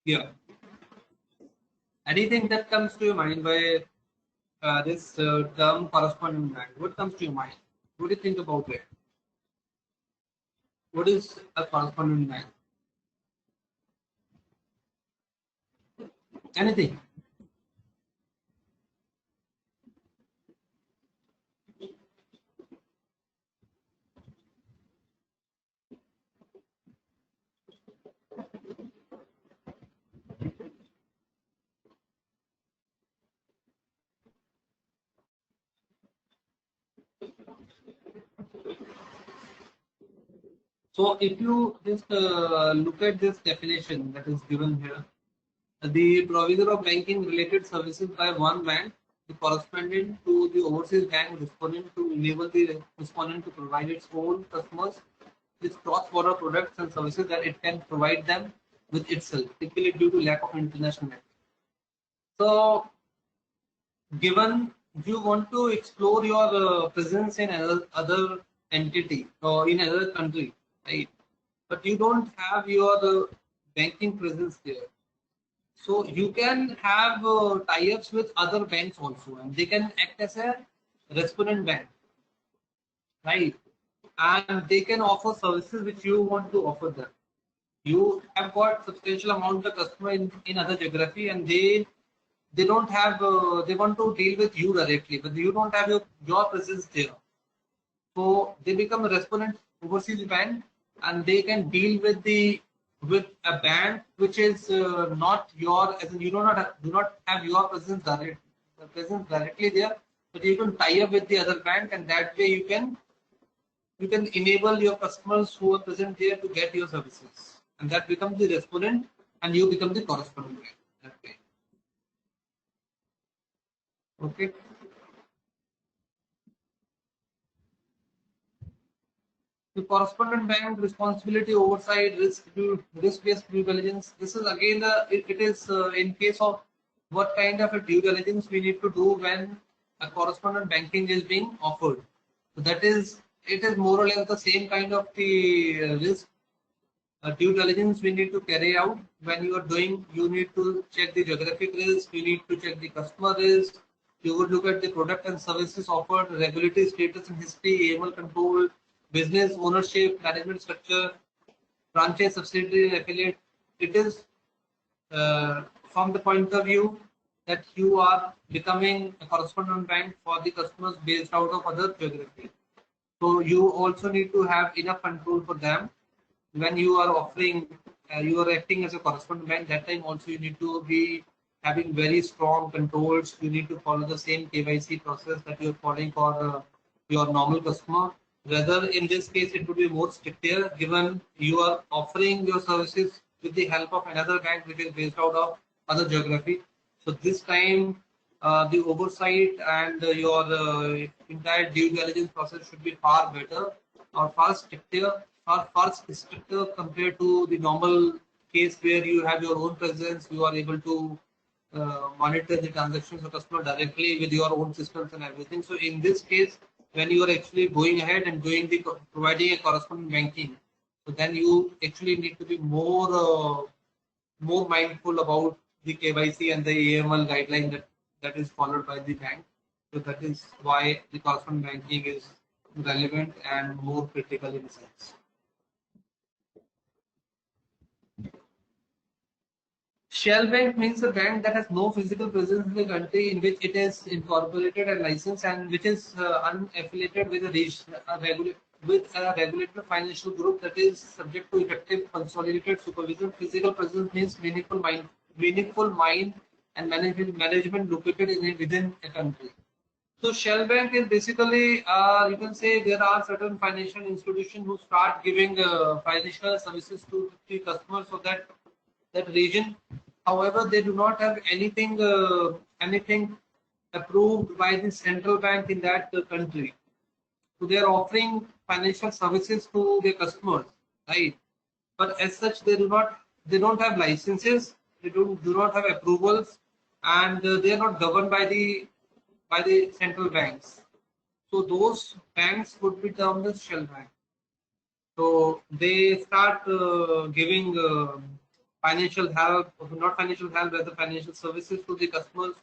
Yeah. Anything that comes to your mind by this term correspondent bank? What comes to your mind? What do you think about it? What is a correspondent bank? Anything? So if you just look at this definition that is given here, the provider of banking related services by one bank, the correspondent to the overseas bank respondent to enable the respondent to provide its own customers with cross-border products and services that it can provide them with itself, typically due to lack of international network. So given you want to explore your presence in other entity or in other country, right? But you don't have your banking presence there. So you can have tie-ups with other banks also, and they can act as a respondent bank, right? And they can offer services which you want to offer them. You have got substantial amount of customer in other geography, and they don't have they want to deal with you directly, but you don't have your presence there. So they become a respondent overseas bank, and they can deal with a bank which is not your, as in you do not have your presence directly there, but you can tie up with the other bank, and that way you can enable your customers who are present there to get your services, and that becomes the respondent, and you become the correspondent bank that way. Okay. The correspondent bank responsibility, oversight, risk-based due diligence. This is again it is in case of what kind of a due diligence we need to do when a correspondent banking is being offered. So that is, it is more or less the same kind of the risk due diligence we need to carry out. When you are doing, you need to check the geographic risk, you need to check the customer risk, you would look at the product and services offered, regulatory status and history, AML control, business ownership, management structure, franchise, subsidiary, and affiliate. It is from the point of view that you are becoming a correspondent bank for the customers based out of other geography. So you also need to have enough control for them when you are offering, you are acting as a correspondent bank. That time also you need to be having very strong controls. You need to follow the same KYC process that you are following for your normal customer. Rather, in this case, it would be more stricter given you are offering your services with the help of another bank which is based out of other geography. So this time, the oversight and your entire due diligence process should be far better or far stricter compared to the normal case where you have your own presence, you are able to monitor the transactions of customer directly with your own systems and everything. So in this case, when you are actually going ahead and doing the providing a correspondent banking, so then you actually need to be more mindful about the KYC and the AML guideline that is followed by the bank. So that is why the correspondent banking is relevant and more critical in a sense. Shell bank means a bank that has no physical presence in the country in which it is incorporated and licensed, and which is unaffiliated with a regulated financial group that is subject to effective consolidated supervision. Physical presence means meaningful mind and management located within a country. So Shell Bank is basically, you can say there are certain financial institutions who start giving financial services to the customers of that region. However, they do not have anything approved by the central bank in that country. So they are offering financial services to their customers, right? But as such, they don't have licenses, they do not have approvals, and they are not governed by the central banks. So those banks would be termed as shell bank. So they start giving financial help, not financial help, rather financial services to the customers,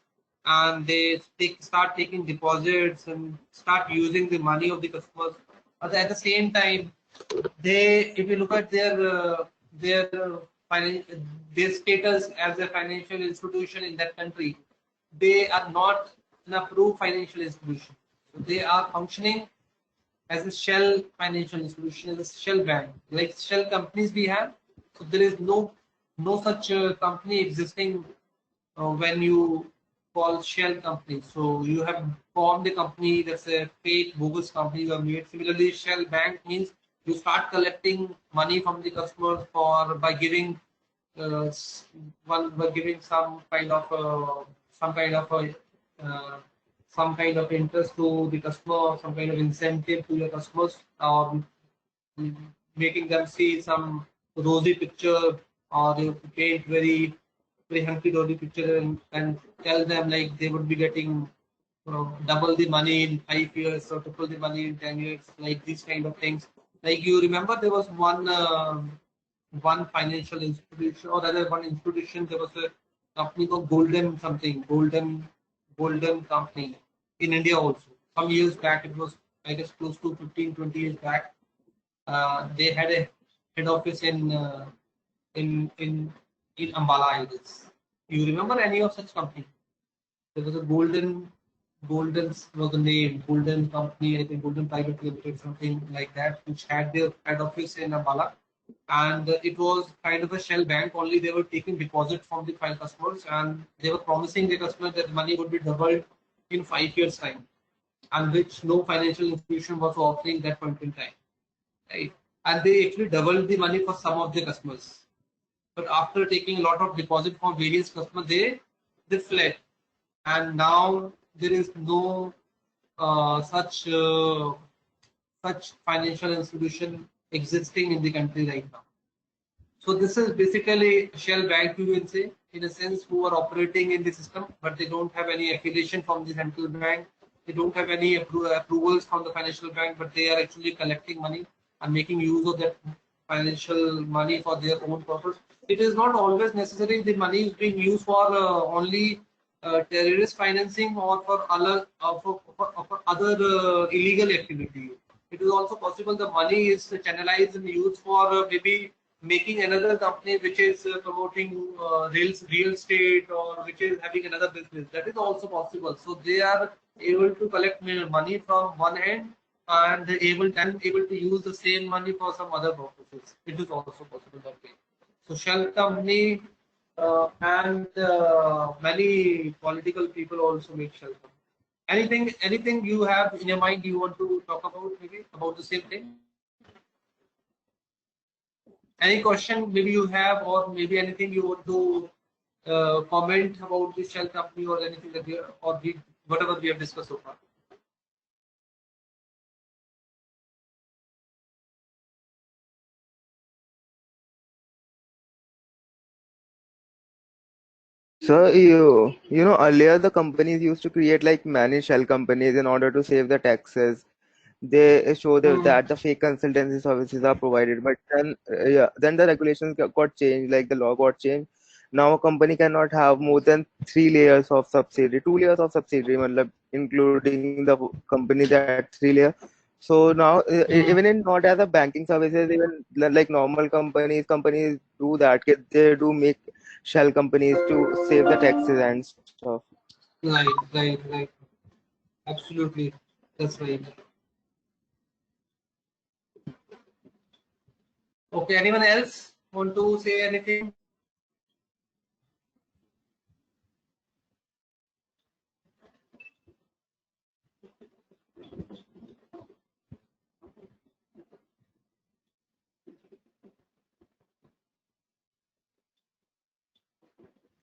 and they start taking deposits and start using the money of the customers. But at the same time, if you look at their status as a financial institution in that country, they are not an approved financial institution. So they are functioning as a shell financial institution, as a shell bank, like shell companies we have. So there is no such company existing when you call shell company. So you have formed a company that's a fake bogus company you have made. Similarly, shell bank means you start collecting money from the customers by giving some kind of interest to the customer, some kind of incentive to your customers, or making them see some rosy picture, or they paint very hunky-dory picture and tell them like they would be getting double the money in 5 years or triple the money in 10 years, like these kind of things. Like you remember, there was one financial institution, or rather one institution. There was a company called Golden company in India also. Some years back, it was, I guess, close to 15-20 years back. They had a head office in Ambala, I guess. You remember any of such company? There was a Golden was the name, Golden company, I think Golden Private Limited, something like that, which had their head office in Ambala. And it was kind of a shell bank, only they were taking deposits from the client customers, and they were promising the customers that money would be doubled in 5 years' time, and which no financial institution was offering that point in time. Right? And they actually doubled the money for some of the customers. But after taking a lot of deposit from various customers, they fled. And now there is no such financial institution existing in the country right now. So this is basically shell bank, you will say, in a sense, who are operating in the system, but they don't have any affiliation from the central bank. They don't have any approvals from the financial bank, but they are actually collecting money and making use of that financial money for their own purpose. It is not always necessary the money is being used for only terrorist financing or for other illegal activity. It is also possible the money is channelized and used for maybe making another company which is promoting real estate or which is having another business. That is also possible. So they are able to collect money from one end and able to use the same money for some other purposes. It is also possible that way. So shell company and many political people also make shell company. Anything you have in your mind you want to talk about maybe about the same thing? Any question maybe you have, or maybe anything you want to comment about the shell company or anything that whatever we have discussed so far? So you know earlier the companies used to create like many shell companies in order to save the taxes. They show Hmm. that the fake consultancy services are provided, but then yeah, then the regulations got changed, like the law got changed. Now a company cannot have more than 3 layers of subsidiary, 2 layers of subsidiary, matlab, including the company that 3 layer. So now Hmm. even in not as a banking services, even like normal companies do that. They do make shell companies to save the taxes and stuff. Right. Absolutely. That's right. Okay. Anyone else want to say anything?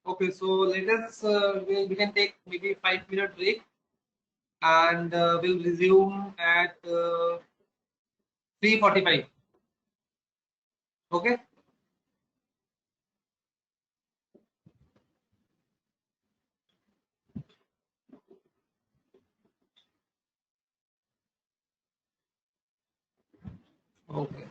Okay. So let us we can take maybe 5 minute break and we'll resume at 3:45. Okay. Okay.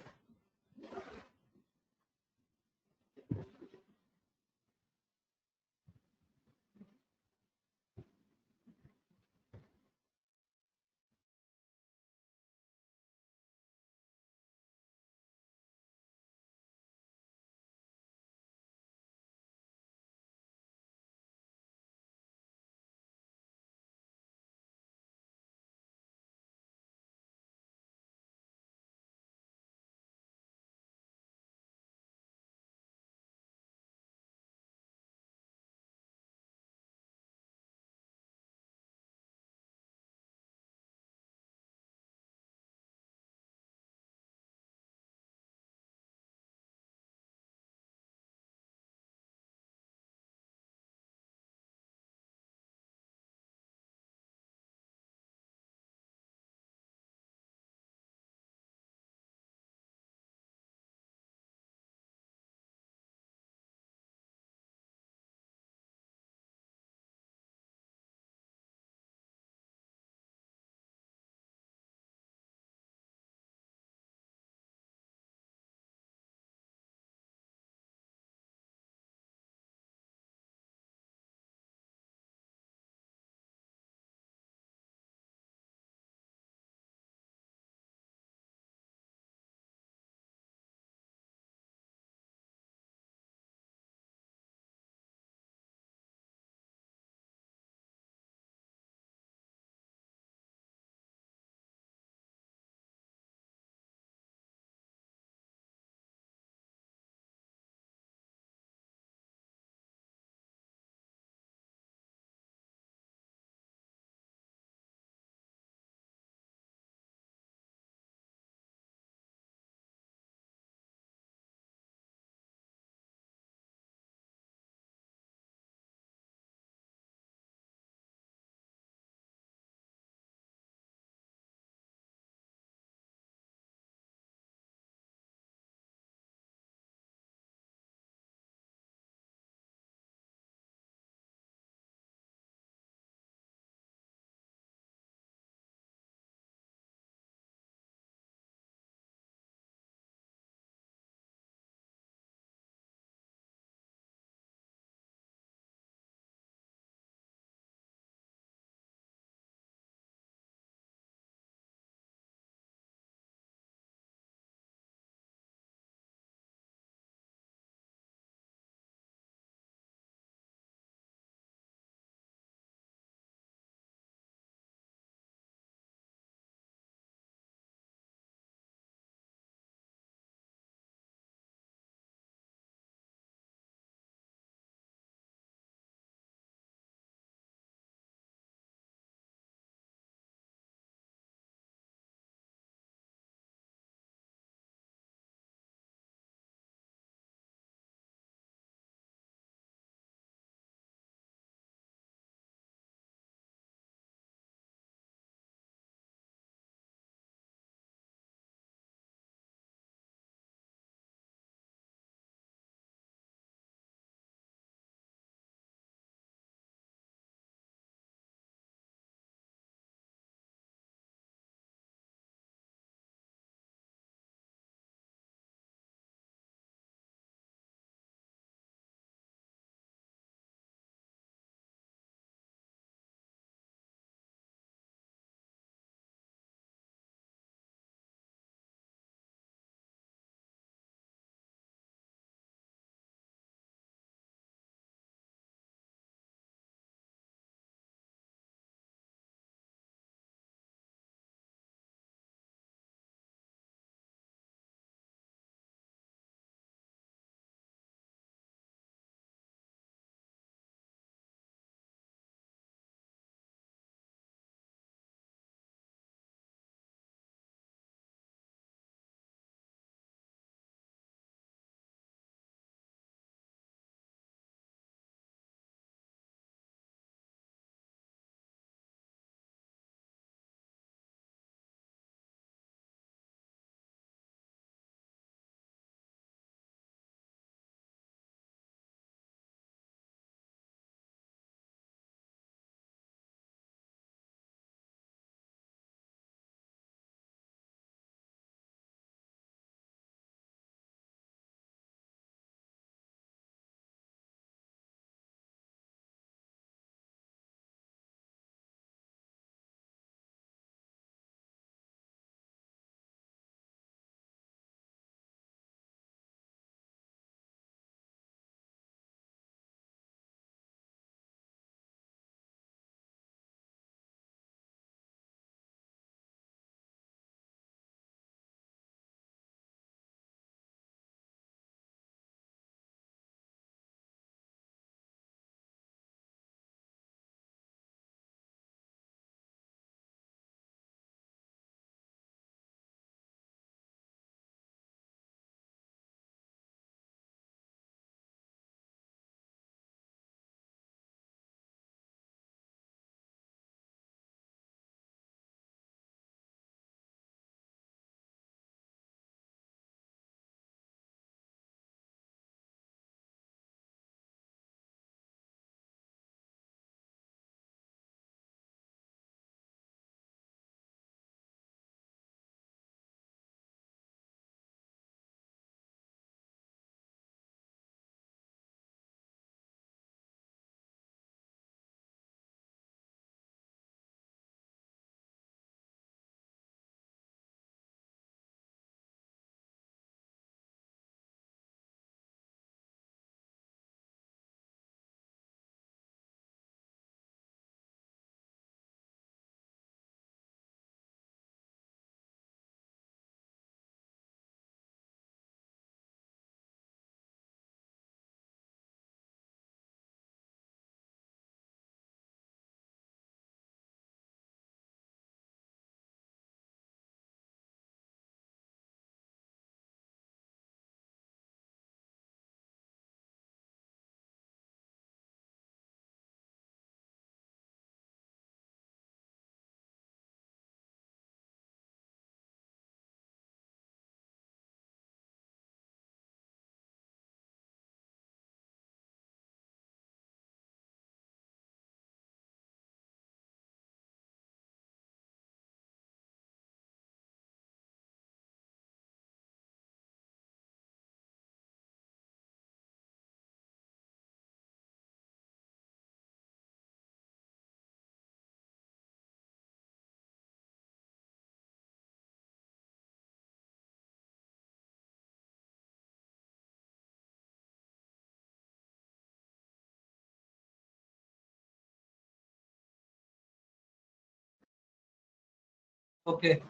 Okay,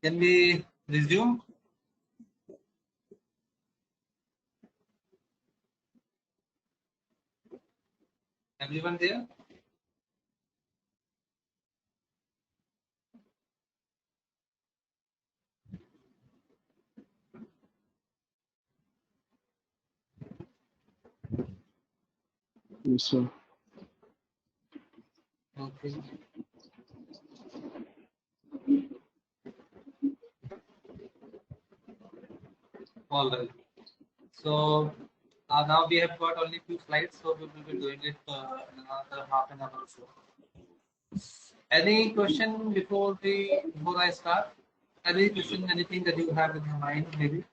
can we resume? Everyone there? Yes, sir. Okay. All right. So now we have got only few slides, so we will be doing it in another half an hour or so. Any question before I start? Any question, anything that you have in your mind, maybe?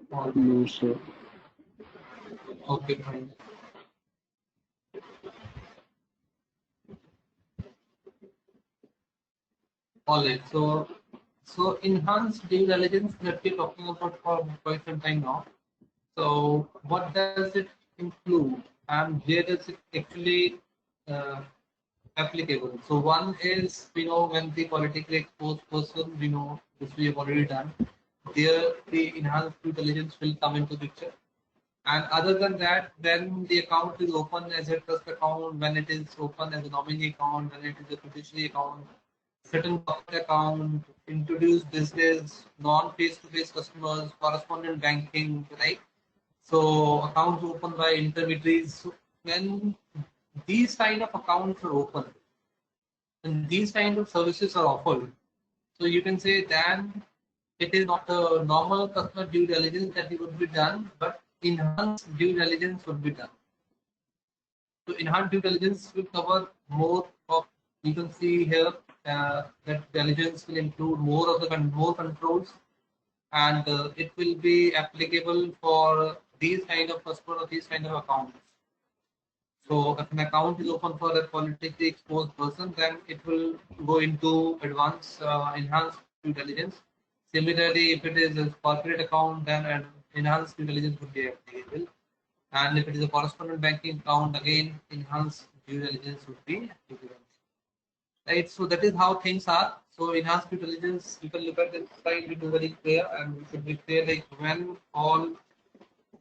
All right. No, sir. Okay, fine. All right. So enhanced due diligence that we're talking about for quite some time now. So what does it include, and where does it actually uh, applicable? So one is, we know, when the politically exposed person, we know this we have already done. There the enhanced due diligence will come into picture. And other than that, when the account is open as a trust account, when it is open as a nominee account, when it is a fiduciary account, certain corporate account, introduce business, non-face-to-face customers, correspondent banking, right? So accounts opened by intermediaries. So when these kind of accounts are open and these kind of services are offered, so you can say then it is not a normal customer due diligence that it would be done, but enhanced due diligence would be done. So enhanced due diligence will cover more of, you can see here that diligence will include more of the more controls, and it will be applicable for these kind of customer or these kind of accounts. So if an account is open for a politically exposed person, then it will go into advanced enhanced due diligence. Similarly, if it is a corporate account, then an enhanced due diligence would be applicable. And if it is a correspondent banking account, again, enhanced due diligence would be applicable. Right, so that is how things are. So enhanced due diligence, you can look at this slide, it is very clear, and we should be clear like when all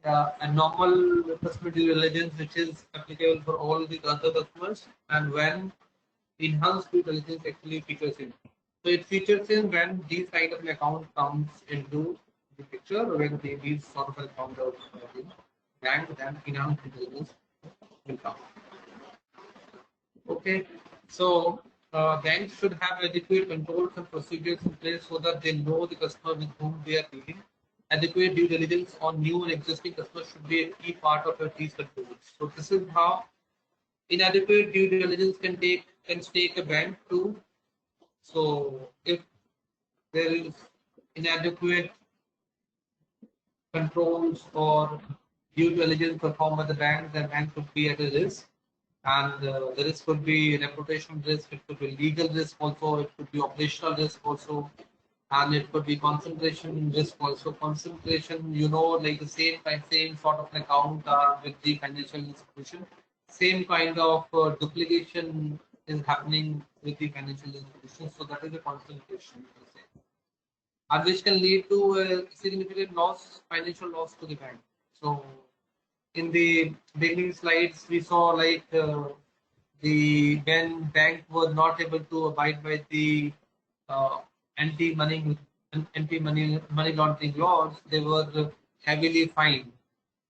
a normal customer due diligence, which is applicable for all the other customers, and when enhanced due diligence actually features in. So it features in when these kind of an account comes into the picture, when these sort of account are being banked, then enhanced due diligence will come. Okay, so banks should have adequate controls and procedures in place so that they know the customer with whom they are dealing. Adequate due diligence on new and existing customers should be a key part of these controls. So this is how inadequate due diligence can take a bank to. So if there is inadequate controls or due diligence performed by the bank could be at a risk. And the risk could be reputational risk, it could be legal risk also, it could be operational risk also, and it could be concentration risk also. Concentration, you know, like the same sort of account with the financial institution, same kind of duplication is happening with the financial institution. So that is a concentration, you can say, and which can lead to a significant loss, financial loss to the bank. So in the beginning slides, we saw like the when bank was not able to abide by the uh, anti-money money laundering laws, they were heavily fined.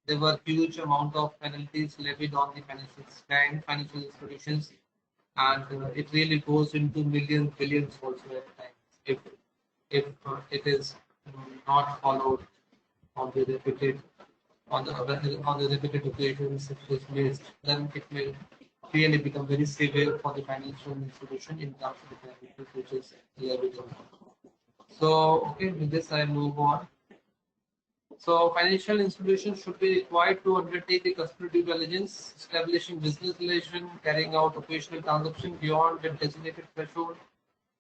There were huge amount of penalties levied on the financial institutions, and it really goes into millions, billions also at times if it is not followed on the repeated on the repeated occasions if it is missed, then it may really become very severe for the financial institution in terms of the penalties which is levied on. So okay, with this I move on. So financial institutions should be required to undertake the customer due diligence, establishing business relation, carrying out operational transaction beyond the designated threshold.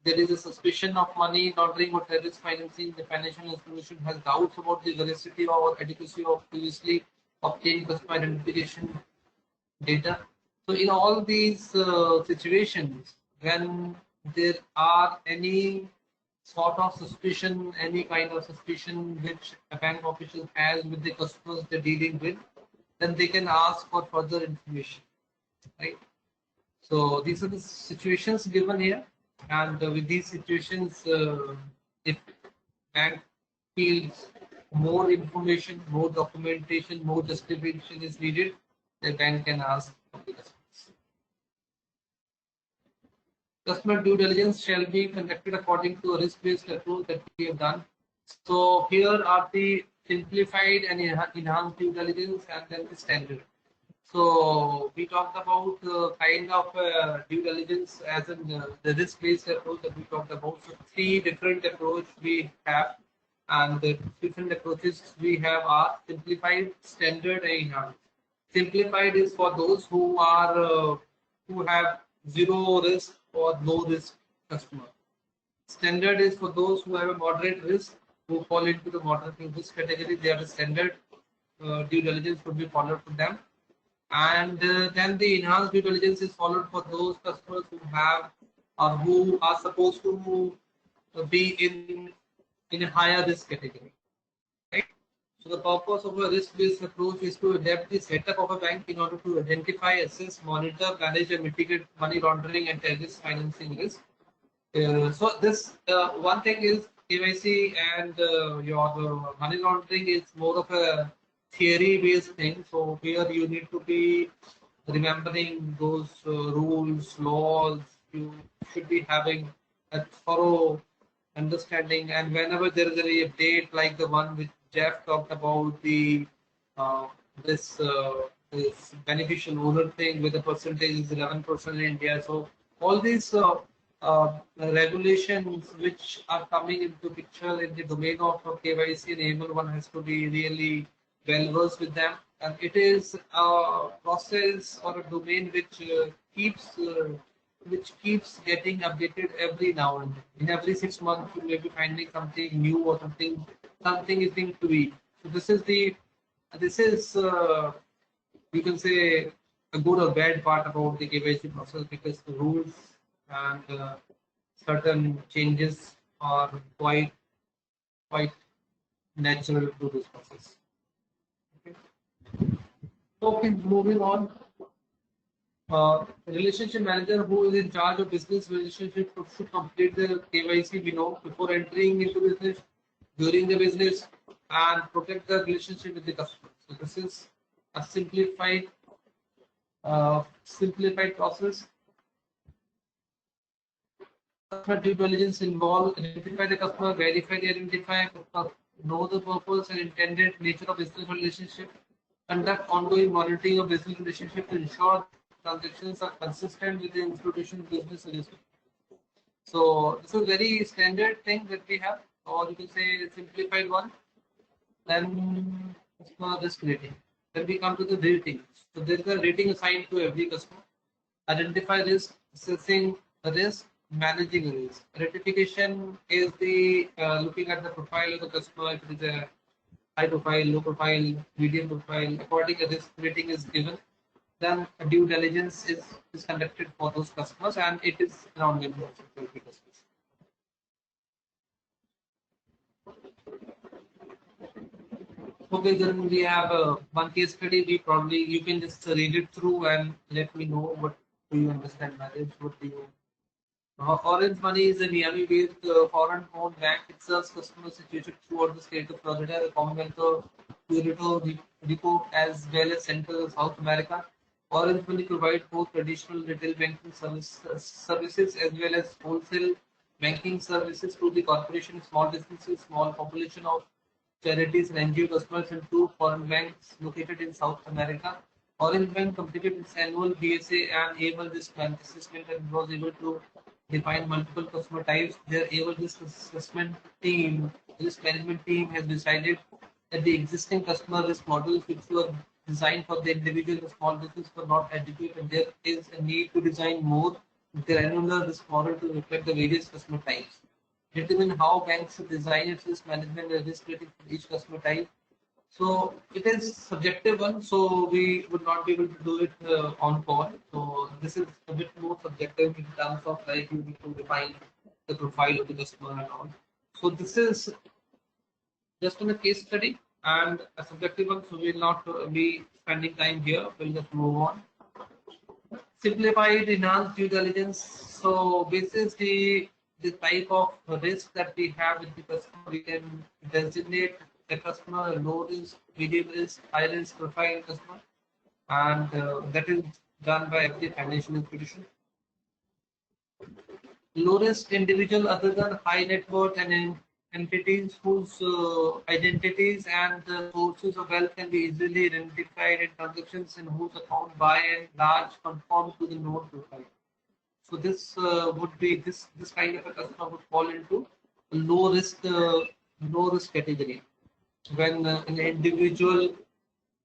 there is a suspicion of money laundering or terrorist financing, the financial institution has doubts about the veracity or adequacy of previously obtained customer identification data. So in all these situations, when there are any sort of suspicion, any kind of suspicion which a bank official has with the customers they're dealing with, then they can ask for further information, right? So these are the situations given here, and with these situations, if bank feels more information, more documentation, more justification is needed, the bank can ask for the customers. Customer due diligence shall be conducted according to a risk-based approach that we have done. So here are the simplified and enhanced due diligence, and then the standard. So we talked about kind of due diligence as in the risk-based approach that we talked about. So three different approaches we have, and the different approaches we have are simplified, standard, and enhanced. Simplified is for those who are who have zero risk or no risk customer. Standard is for those who have a moderate risk, who fall into the moderate risk category. They are the standard due diligence would be followed for them. And then the enhanced due diligence is followed for those customers who have or who are supposed to be in a higher risk category, right? So the purpose of a risk-based approach is to adapt the setup of a bank in order to identify, assess, monitor, manage, and mitigate money laundering and terrorist financing risk. So this one thing is KYC and your money laundering is more of a theory-based thing. So here you need to be remembering those rules, laws. You should be having a thorough understanding. And whenever there is a update like the one which Jeff talked about, the this beneficial owner thing with the percentage is 11% in India. So all these regulations which are coming into picture in the domain of KYC and AML, one has to be really well versed with them, and it is a process or a domain which keeps getting updated every now and then. In every 6 months, you may be finding something new or something is being tweaked. So this is you can say a good or bad part about the KYC process, because the rules and certain changes are quite natural to this process. Okay, moving on. Relationship manager who is in charge of business relationship should complete the KYC before entering into business, during the business, and protect the relationship with the customer. So this is a simplified process. Customer due diligence involve identify the customer, identify, know the purpose and intended nature of business relationship, conduct ongoing monitoring of business relationship to ensure transactions are consistent with the institution's business relationship. So this is a very standard thing that we have, or you can say a simplified one. Then customer risk rating. Then we come to the rating. So there is a rating assigned to every customer. Identify risk, assessing the risk, managing risk. Rectification is the looking at the profile of the customer. If it is a high profile, low profile, medium profile, according to risk rating is given. Then a due diligence is conducted for those customers, and it is an ongoing process for every customer. Okay, then we have one case study. You can just read it through and let me know what do you understand marriage, what do you. Orange Money is a Miami-based foreign-owned bank. It serves customers situated throughout the state of Florida, the Commonwealth of Puerto Rico, as well as Central and South America. Orange Money provides both traditional retail banking services as well as wholesale banking services to the corporation, small businesses, small population of charities and NGO customers, and two foreign banks located in South America. Orange Bank completed its annual BSA and AML risk assessment and was able to define multiple customer types. Their AML risk management team has decided that the existing customer risk models, which were designed for the individual and small business, were not adequate, and there is a need to design more granular this model to reflect the various customer types. Determine how banks should design its risk management and risk rating for each customer type. So it is subjective one, so we would not be able to do it on call. So this is a bit more subjective in terms of like you need to define the profile of the customer and all. So this is just on a case study and a subjective one, so we will not be spending time here. We'll just move on. Simplified enhanced due diligence. So this is the type of risk that we have with the customer. We can designate the customer a low risk, medium risk, high risk profile customer, and that is done by every financial institution. Low risk individual other than high net worth and entities whose identities and sources of wealth can be easily identified in transactions in whose account by and large conform to the known profile. So this would be this kind of a customer would fall into a low risk category. When an individual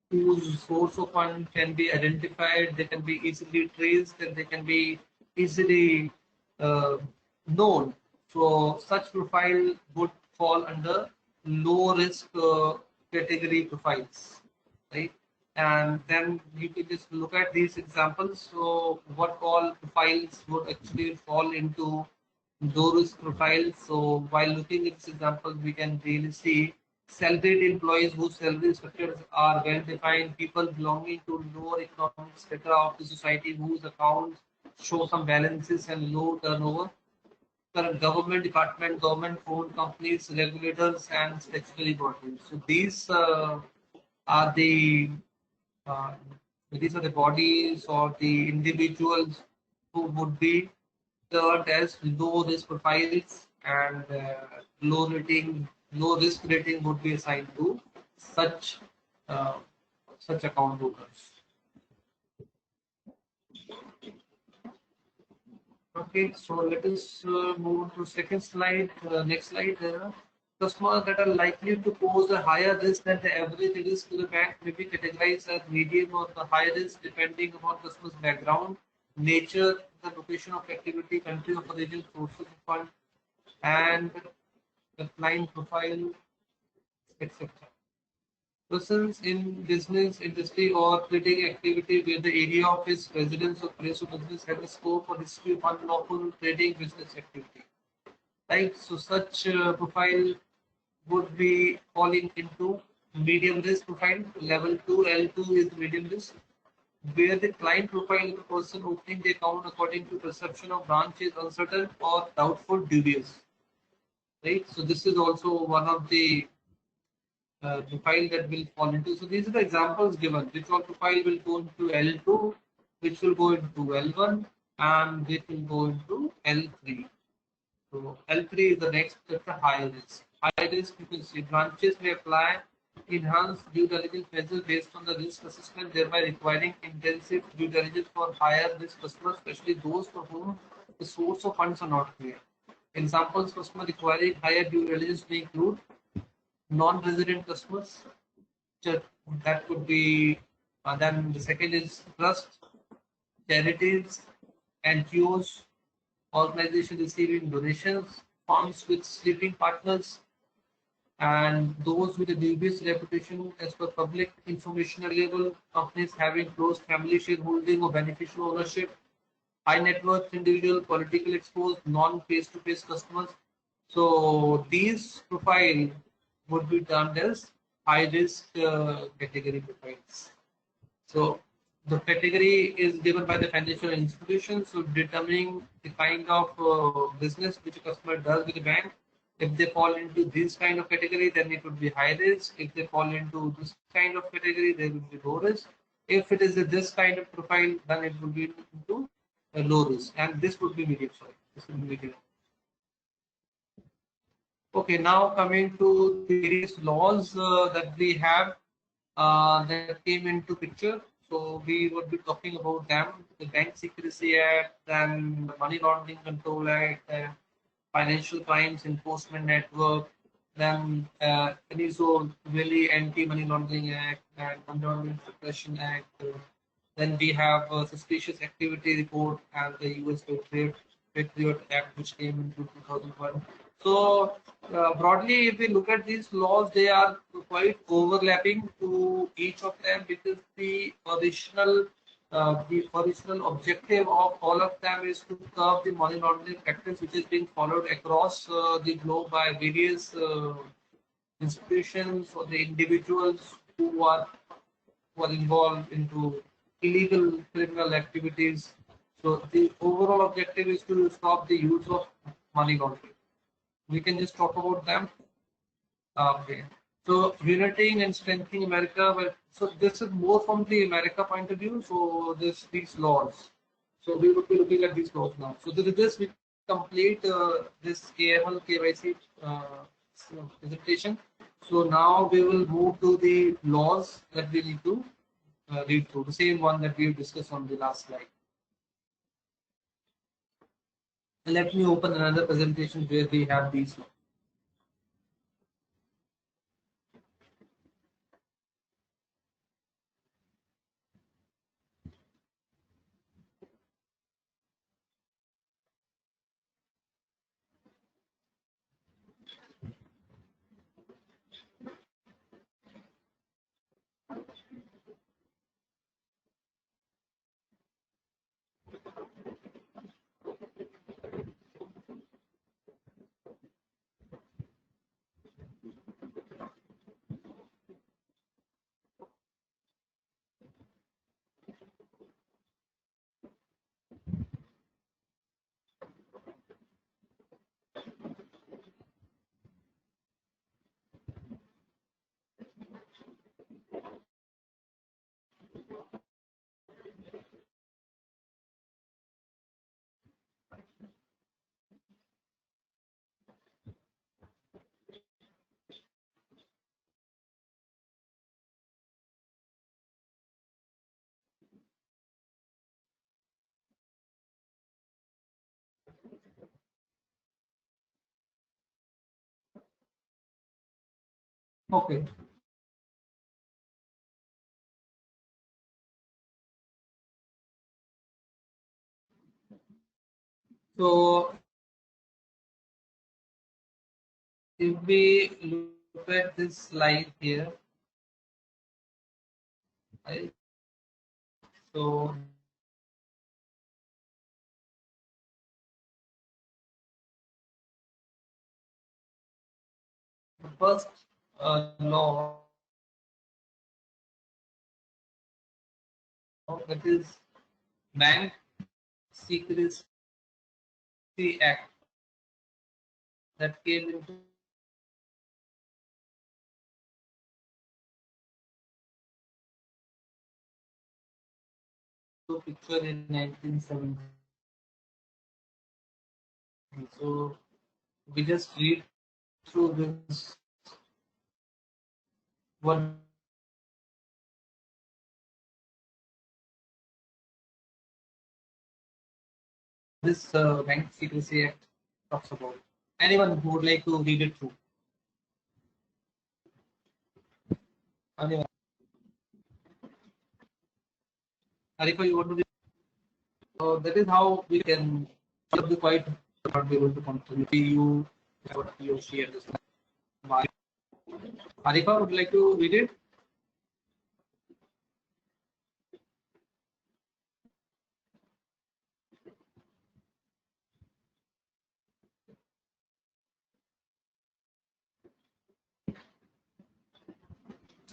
whose source of fund can be identified, they can be easily traced, and they can be easily known. So such profile would fall under low risk category profiles, right? And then you can just look at these examples. So what all profiles would actually fall into low risk profiles? So while looking at this example, we can really see salaried employees whose salary structures are well defined, people belonging to lower economic strata of the society whose accounts show some balances and low turnover. Current government department, government-owned companies, regulators, and statutory bodies. So are the uh, these are the bodies or the individuals who would be termed as low risk profiles, and low risk rating would be assigned to such uh, such account holders. Okay, so let us move to second slide. Next slide. Customers that are likely to pose a higher risk than the average risk to the bank may be categorized as medium or the high risk depending upon customer's background, nature, the location of activity, country of origin, sources of fund, and the client profile, etc. Persons in business, industry, or trading activity where the area of his residence or place of business has a scope for history of unlawful trading business activity. Right? So such profile would be falling into medium risk profile. Level 2, L2 is medium risk, where the client profile of the person opening the account according to perception of branch is uncertain or doubtful, dubious. Right? So this is also one of the profile that will fall into. So these are the examples given. Which all profile will go into L2, which will go into L1, and which will go into L3. So L3 is the next, that's the high risk. High risk, you can see branches may apply enhanced due diligence measures based on the risk assessment, thereby requiring intensive due diligence for higher risk customers, especially those for whom the source of funds are not clear. Examples: customer requiring higher due diligence may include non-resident customers. That could be, then the second is trust, charities, NGOs, organizations receiving donations, firms with sleeping partners, and those with a dubious reputation as per public information available, companies having close family shareholding or beneficial ownership, high net worth individual, politically exposed, non-face-to-face customers. So these profile would be termed as high risk category profiles. So the category is given by the financial institution. So determining the kind of business which a customer does with the bank. If they fall into this kind of category, then it would be high risk. If they fall into this kind of category, they would be low risk. If it is this kind of profile, then it would be into a low risk, and this would be medium. Sorry, this would be medium. Okay, now coming to various laws that we have that came into picture. So we would be talking about them: the Bank Secrecy Act, then the Money Laundering Control Act, Financial Crimes Enforcement Network, then NISO, really Anti-Money Laundering Act, and Money Laundering Suppression Act. Then we have suspicious activity report and the US Patriot Act, which came into 2001. So broadly, if we look at these laws, they are quite overlapping to each of them, because the original objective of all of them is to curb the money laundering practice, which is being followed across the globe by various institutions or the individuals who are involved into illegal criminal activities. So the overall objective is to stop the use of money laundering. We can just talk about them. Okay. So uniting and strengthening America. So this is more from the America point of view. So these laws. So we would be looking at these laws now. So with this we complete this AML KYC presentation. So now we will move to the laws that we need to read through. The same one that we discussed on the last slide. Let me open another presentation where we have these laws. Okay. So if we look at this slide here, right? So the first law, that is Bank Secrecy Act, that came into picture in 1970. So we just read through this one. This Bank Secrecy Act talks about. Anyone who would like to read it through? Anyone? Arifa, you want to read? So that is how we can be quite not be able to contribute. You what he or she understand. Arifa, would you like to read it?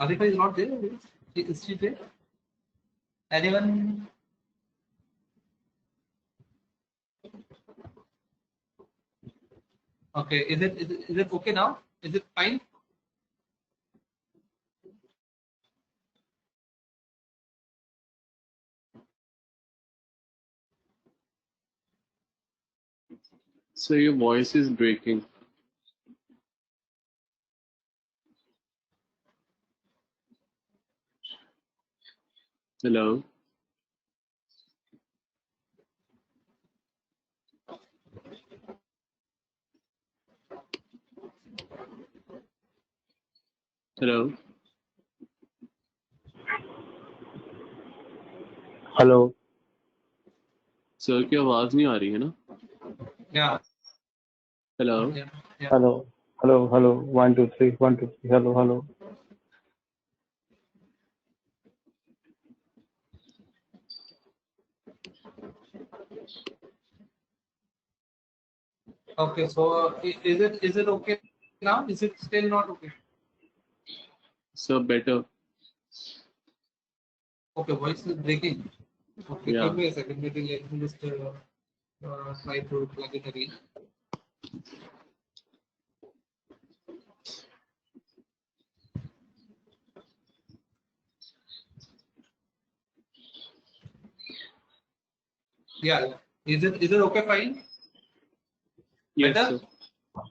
Arifa is not there. Is she there? Anyone? Okay. Is it okay now? Is it fine? So your voice is breaking. Hello. Hello. Hello sir की आवाज नहीं आ रही है ना? Yeah. Hello Yeah. Yeah. Hello hello hello 1 2 3 1 2 3 hello hello Okay. So is it okay now? Is it still not okay? Sir better. Okay. Voice is breaking. Okay. Yeah. Give me a second. Maybe let me just try to plug it again. Yeah. Yeah. Is it okay? Fine. Yes Better? sir.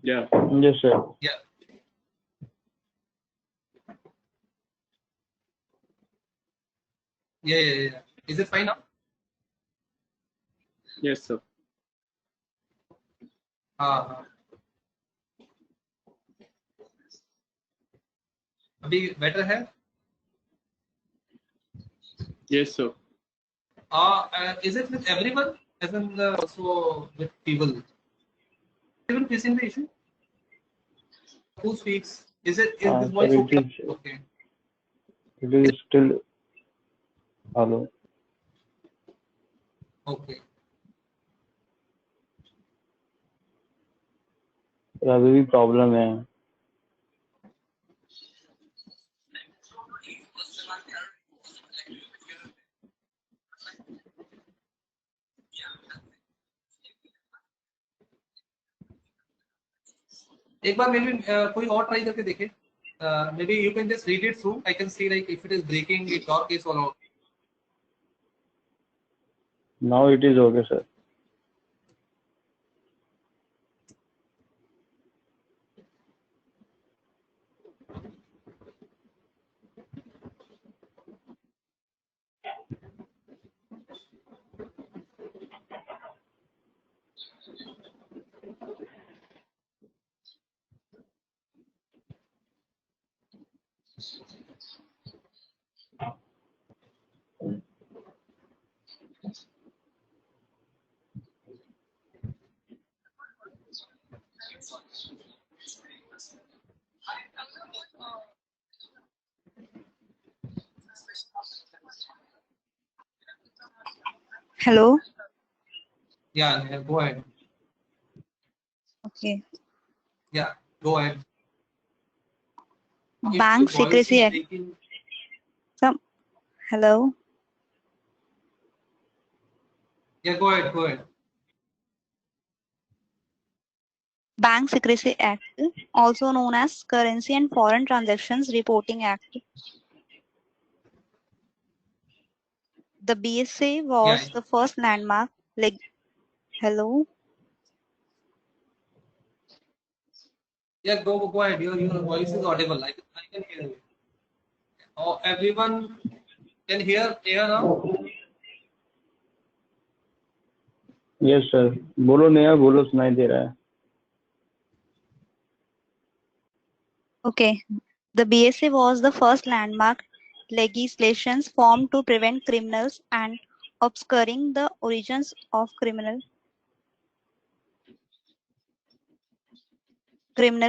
Yeah. Yes sir Yeah. Yeah. Yeah. Yeah. Is it fine now? Yes sir. हाँ. अभी better है? Yes sir. Is it with everyone? As in also with people? Everyone facing the issue? Who speaks? Is this voice sir okay? Okay. It is still hello Okay. अभी भी problem है एक बार maybe कोई और try करके देखे. Maybe you can just read it through. I can see like if it is breaking, it's your case or not. Now it is okay sir Hello. Yeah. Yeah. Go ahead. Okay. Yeah. Go ahead. If Bank the voice Secrecy is Act. breaking, Hello. yeah. Go ahead. Go ahead. Bank Secrecy Act, also known as Currency and Foreign Transactions Reporting Act. The BSA was Yeah. the first landmark. Hello. Yeah. Go ahead. Your voice is audible. I can hear you. Oh, everyone can hear now. Yes sir बोलो नया बोलो सुनाई दे रहा है Okay. The BSA was the first landmark legislations formed to prevent criminals and obscuring the origins of criminal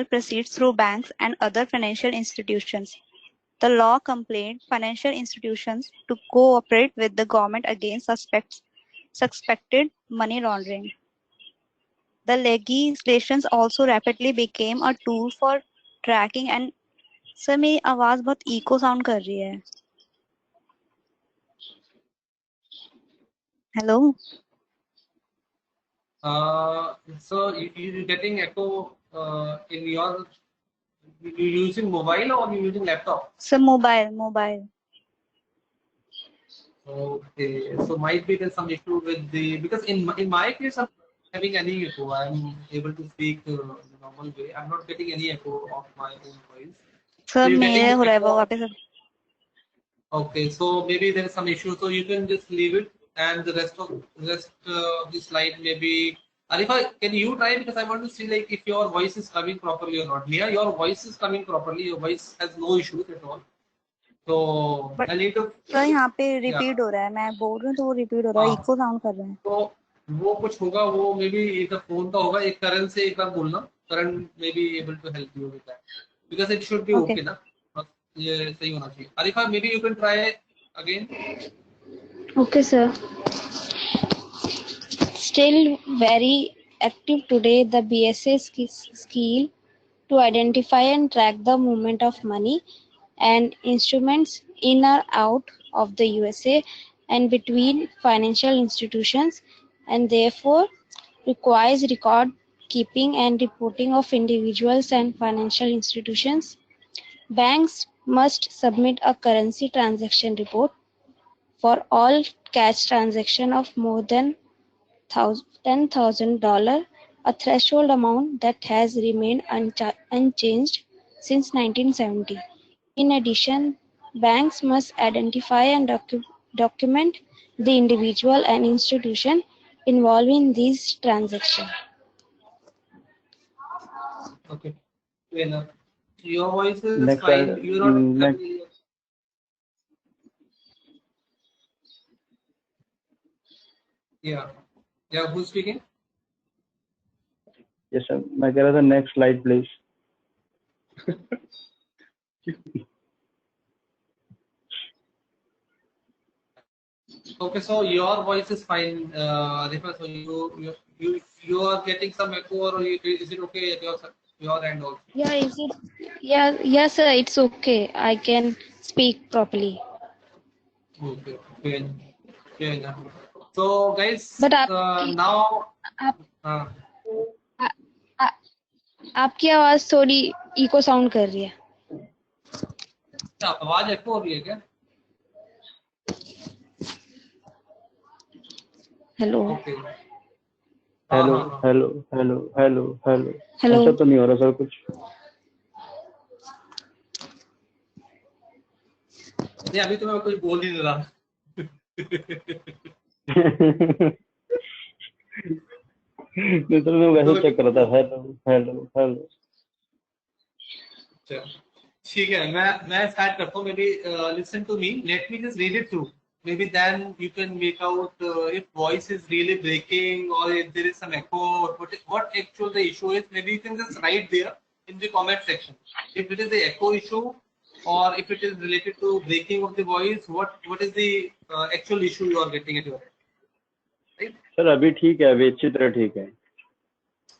proceeds through banks and other financial institutions. The law compelled financial institutions to cooperate with the government against suspected money laundering. The legislations also rapidly became a tool for tracking and sir मेरी आवाज बहुत echo sound कर रही है hello So you're getting echo in your you using mobile or you using laptop? Sir mobile Okay, so might be there's some issue with the because in my case I'm not having any echo. I'm able to speak the normal way. I'm not getting any echo of my own voice. So sir you're मेरे getting हो रहा है echo. वो वापस Okay, so maybe there is some issue. So you can just leave it, and the rest of the slide maybe. Arifa, can you try because I want to see like if your voice is coming properly or not. Mia, your voice is coming properly. Your voice has no issues at all. So But I need to. Sir यहाँ पे Yeah. Repeat हो रहा है, मैं बोल रही हूँ तो वो रिपीट हो रहा है, हाँ। इको साउंड कर रहे हैं. तो वो कुछ होगा, वो मे बी एक फोन का होगा. एक करण से एक बार बोलना, Karan may be able to help you with that because it should be Okay. Okay ना. ये सही होना चाहिए. Arifa, maybe you can try again. Okay, sir. Still very active today, the BSA skill to identify and track the movement of money and instruments in or out of the USA and between financial institutions, and therefore requires record keeping and reporting of individuals and financial institutions. Banks must submit a currency transaction report for all cash transaction of more than $10,000, a threshold amount that has remained unchanged since 1970. In addition, banks must identify and document the individual and institution involved in these transactions. Okay. Well, your voice is Next fine. slide. You're not. Next. Yeah. Yeah. Who's speaking? Yes, sir. मैं कह रहा था next slide, please. Okay, so your voice is fine, Arifa. So you are getting some echo, or is it okay at your end also? Yeah, is it? Yeah, yes, sir. It's okay. I can speak properly. Okay, fair enough. So guys, But now आप, uh, आ, आ, आपकी आवाज थोड़ी echo sound कर रही है. क्या आवाज echo हो रही है क्या? हेलो. Okay. हेलो हाँ. Hello hello hello hello. Hello. ऐसा तो नहीं हो रहा सर कुछ. नहीं, अभी तो मैं कुछ बोल ही नहीं रहा. नहीं सर, मैं वैसे चेक कर रहा था. Hello hello hello. ठीक है, मैं स्टार्ट करता हूँ. Maybe listen to me, let me just read it through. Maybe then you can make out if voice is really breaking or if there is some echo or what actual the issue is. Maybe you can just write there in the comment section if it is the echo issue or if it is related to breaking of the voice. What is the actual issue you are getting at your end, right? Sir अभी ठीक है, अभी अच्छी तरह ठीक है.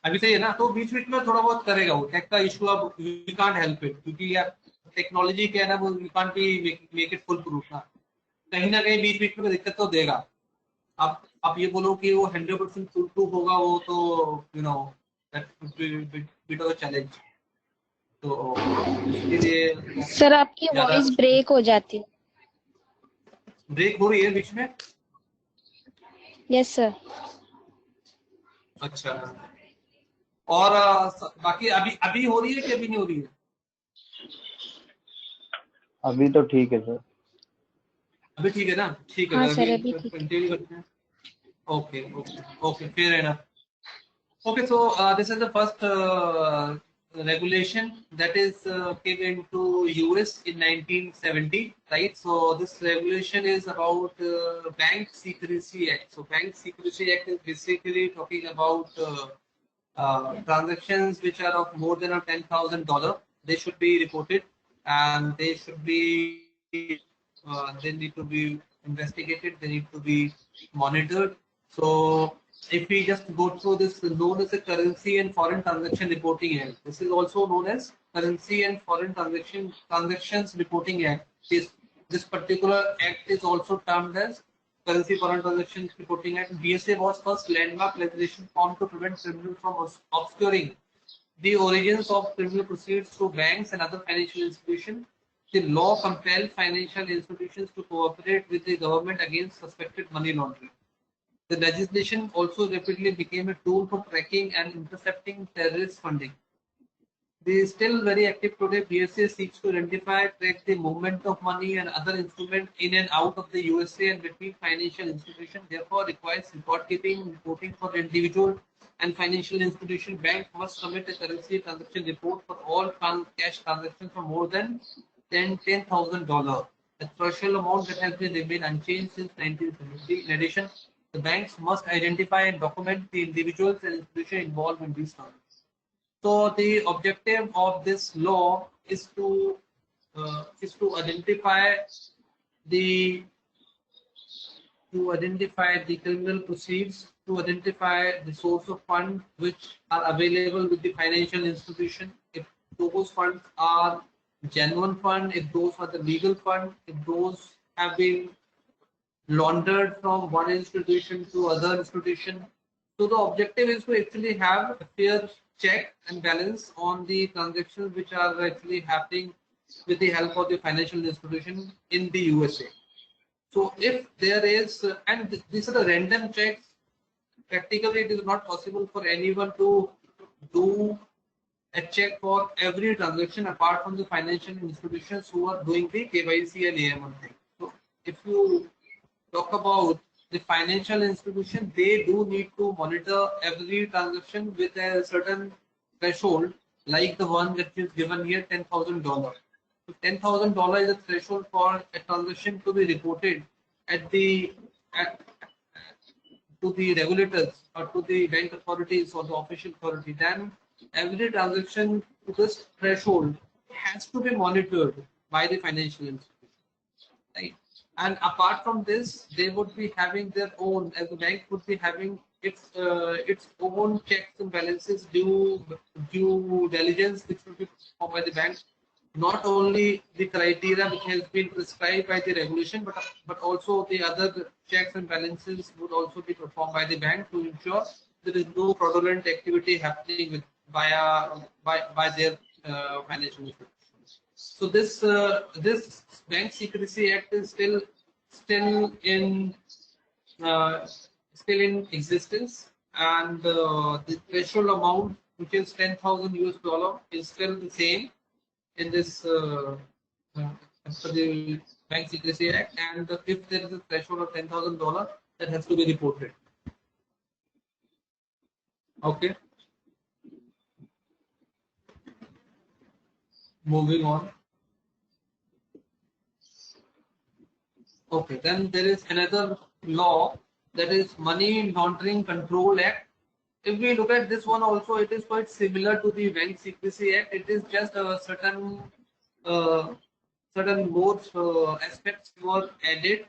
अभी सही है ना. तो बीच बीच में थोड़ा बहुत करेगा वो टेक का इशू. अब वी कांट हेल्प इट क्योंकि यार टेक्नोलॉजी क्या है ना, वो we can't be make it fool proof ना. कहीं ना कहीं बीच बीच में दिक्कत तो देगा. आप ये बोलो कि वो 100% फुल प्रूफ होगा, वो तो you know that bit of a challenge. तो इसके लिए सर आपकी ज्यादा वॉइस ब्रेक हो जाती है. ब्रेक हो रही है बीच में. Yes sir. अच्छा. और बाकी अभी हो रही है कि अभी नहीं हो रही है? अभी तो ठीक है सर. अभी ठीक है ना. ठीक है, हाँ सर, अभी अभी ठीक है. कंटिन्यू करते हैं. Okay, fair enough. Okay, so this is the first regulation that is came into US in 1970, right? So this regulation is about Bank Secrecy Act. So Bank Secrecy Act is basically talking about transactions which are of more than $10,000. They should be reported and they should be they need to be investigated. They need to be monitored. So if we just go through this, known as the Currency and Foreign Transaction Reporting Act. This is also known as Currency and Foreign Transactions Reporting Act. This particular act is also termed as Currency Foreign Transactions Reporting Act. BSA was first landmark legislation formed to prevent criminals from obscuring the origins of criminal proceeds through banks and other financial institutions. The law compelled financial institutions to cooperate with the government against suspected money laundering. The legislation also rapidly became a tool for tracking and intercepting terrorist funding. They is still very active today. BSA seeks to identify, track the movement of money and other instruments in and out of the USA and between financial institutions. Therefore, requires record keeping, reporting for individual and financial institution. Bank must submit a currency transaction report for all cash transactions for more than $10,000. a threshold amount that has been remained unchanged since 1970. In addition, the banks must identify and document the individuals and institutions involved in these transactions. So the objective of this law is to identify the criminal proceeds, to identify the source of funds which are available with the financial institution. If those funds are genuine fund, if those are the legal fund, if those have been laundered from one institution to other institution. So the objective is to actually have a fair check and balance on the transactions which are actually happening with the help of the financial institution in the USA. So if there is, and these are the random checks, practically it is not possible for anyone to do a check for every transaction apart from the financial institutions who are doing the KYC and AML thing. So if you talk about the financial institution, they do need to monitor every transaction with a certain threshold, like the one that is given here, $10,000. So $10,000 is a threshold for a transaction to be reported at the to the regulators or to the bank authorities or the official authority. Then every transaction to this threshold has to be monitored by the financial institution, right? And apart from this, they would be having their own, as the bank would be having its own checks and balances, due diligence, which will be performed by the bank. Not only the criteria which has been prescribed by the regulation, but also the other checks and balances would also be performed by the bank to ensure there is no fraudulent activity happening with by their financial institutions. So this Bank Secrecy Act is still in existence, and the threshold amount, which is $10,000 is still the same in this as per the Bank Secrecy Act, and if there is a threshold of $10,000, that has to be reported. Okay. Moving on. Okay, then there is another law, that is Money Laundering Control Act. If we look at this one also, it is quite similar to the Bank Secrecy Act. It is just a certain more aspects were added.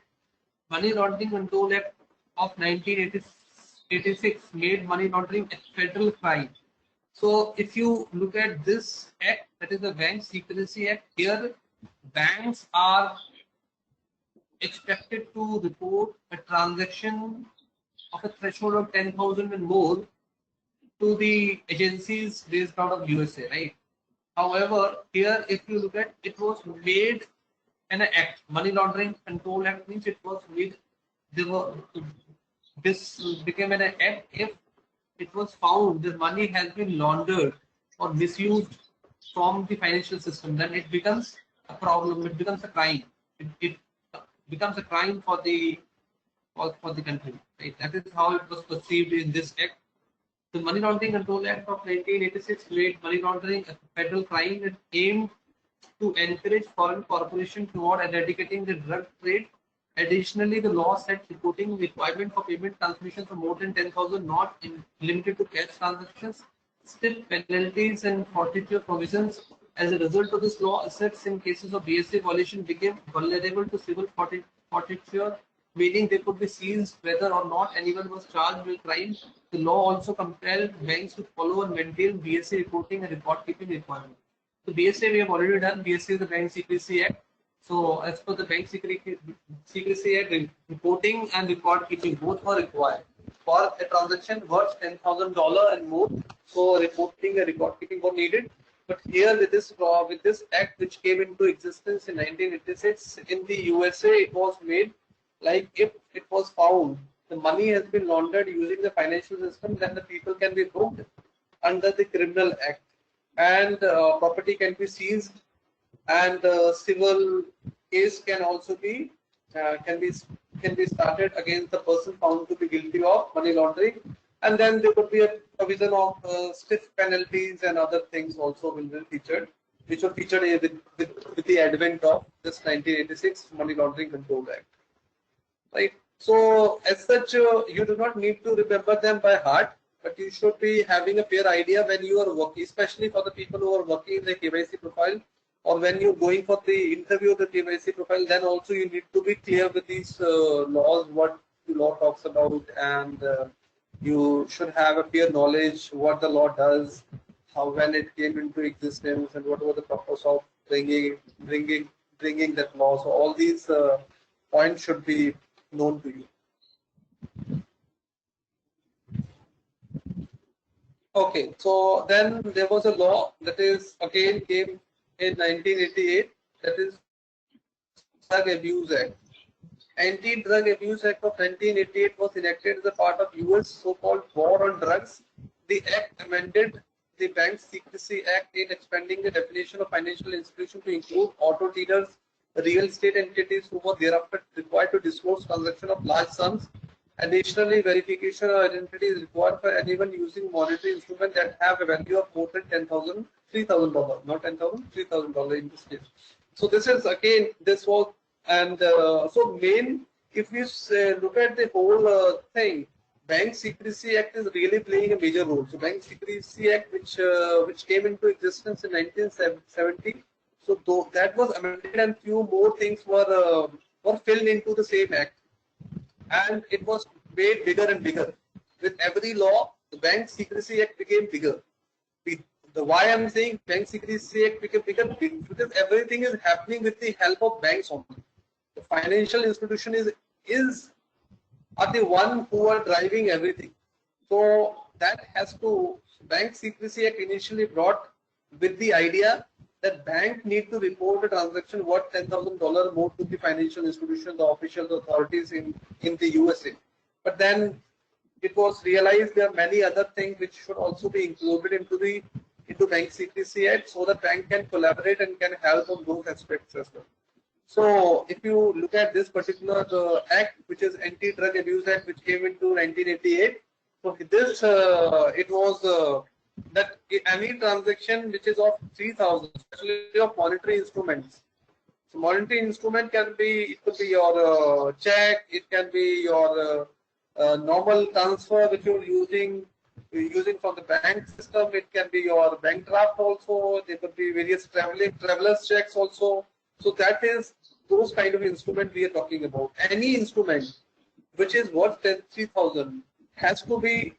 Money Laundering Control Act of 1986 made money laundering a federal crime. So if you look at this act, that is the Bank Secrecy Act, here banks are expected to report a transaction of a threshold of 10,000 and more to the agencies based out of USA, right? However, here if you look at, it was made an act. Money Laundering Control Act means it was made. This became an act if it was found that money has been laundered or misused from the financial system. Then it becomes a problem. It becomes a crime. It becomes a crime for the country, right? That is how it was perceived in this act. The Money Laundering Control Act of 1986 made money laundering a federal crime and aimed to encourage foreign corporations toward eradicating the drug trade. Additionally, the law set reporting requirement for payment transmissions of more than 10,000, not limited to cash transactions, stiff penalties and forfeiture provisions. As a result of this law, assets in cases of BSA violation became vulnerable to civil forfeiture, meaning they could be seized whether or not anyone was charged with crimes. The law also compelled banks to follow and maintain BSA reporting and record keeping requirements. So BSA we have already done. BSA is the Bank Secrecy Act. So as per the Bank Secrecy Act, reporting and record keeping both were required for a transaction worth $10,000 and more. So reporting and record keeping were needed. But here with this act which came into existence in 1986 in the USA, it was made like if it was found the money has been laundered using the financial system, then the people can be booked under the Criminal Act, and property can be seized, and civil case can also be can be started against the person found to be guilty of money laundering, and then there could be a provision of stiff penalties and other things also will be featured which were featured with the advent of this 1986 Money Laundering Control Act. Right. So as such, you do not need to remember them by heart, but you should be having a fair idea when you are working, especially for the people who are working in the KYC profile, or when you're going for the interview of the KYC profile. Then also you need to be clear with these laws, what the law talks about, and you should have a fair knowledge what the law does, how when it came into existence, and what was the purpose of bringing that law. So all these points should be known to you. Okay, so then there was a law that is again came in 1988, that is Drug Abuse Act. Anti-Drug Abuse Act of 1988 was enacted as a part of US so-called War on Drugs. The act amended the Bank Secrecy Act in expanding the definition of financial institution to include auto dealers, real estate entities who were thereafter required to disclose transaction of large sums. Additionally, verification of identity is required for anyone using monetary instruments that have a value of more than $3,000, not $10,000, $3,000 in this case. So this is again, this was, and so main, if you look at the whole thing, Bank Secrecy Act is really playing a major role. So Bank Secrecy Act, which came into existence in 1970. So that was amended, and few more things were filled into the same act, and it was made bigger and bigger. With every law, the Bank Secrecy Act became bigger. The why I'm saying Bank Secrecy Act became bigger, because everything is happening with the help of banks only. The financial institution are the one who are driving everything. So that has to, Bank Secrecy Act initially brought with the idea that bank need to report a transaction worth $10,000 more to the financial institution, the official authorities in the USA. But then it was realized there are many other things which should also be included into Bank Secrecy Act, so that bank can collaborate and can help on those aspects as well. So if you look at this particular act, which is Anti-Drug Abuse Act, which came into 1988, so this it was that any transaction which is of 3,000, especially of monetary instruments. So monetary instrument can be, it could be your check, it can be your normal transfer which you're using from the bank system. It can be your bank draft also. There could be various travelers checks also. So that is those kind of instrument we are talking about. Any instrument which is worth 3,000 has to be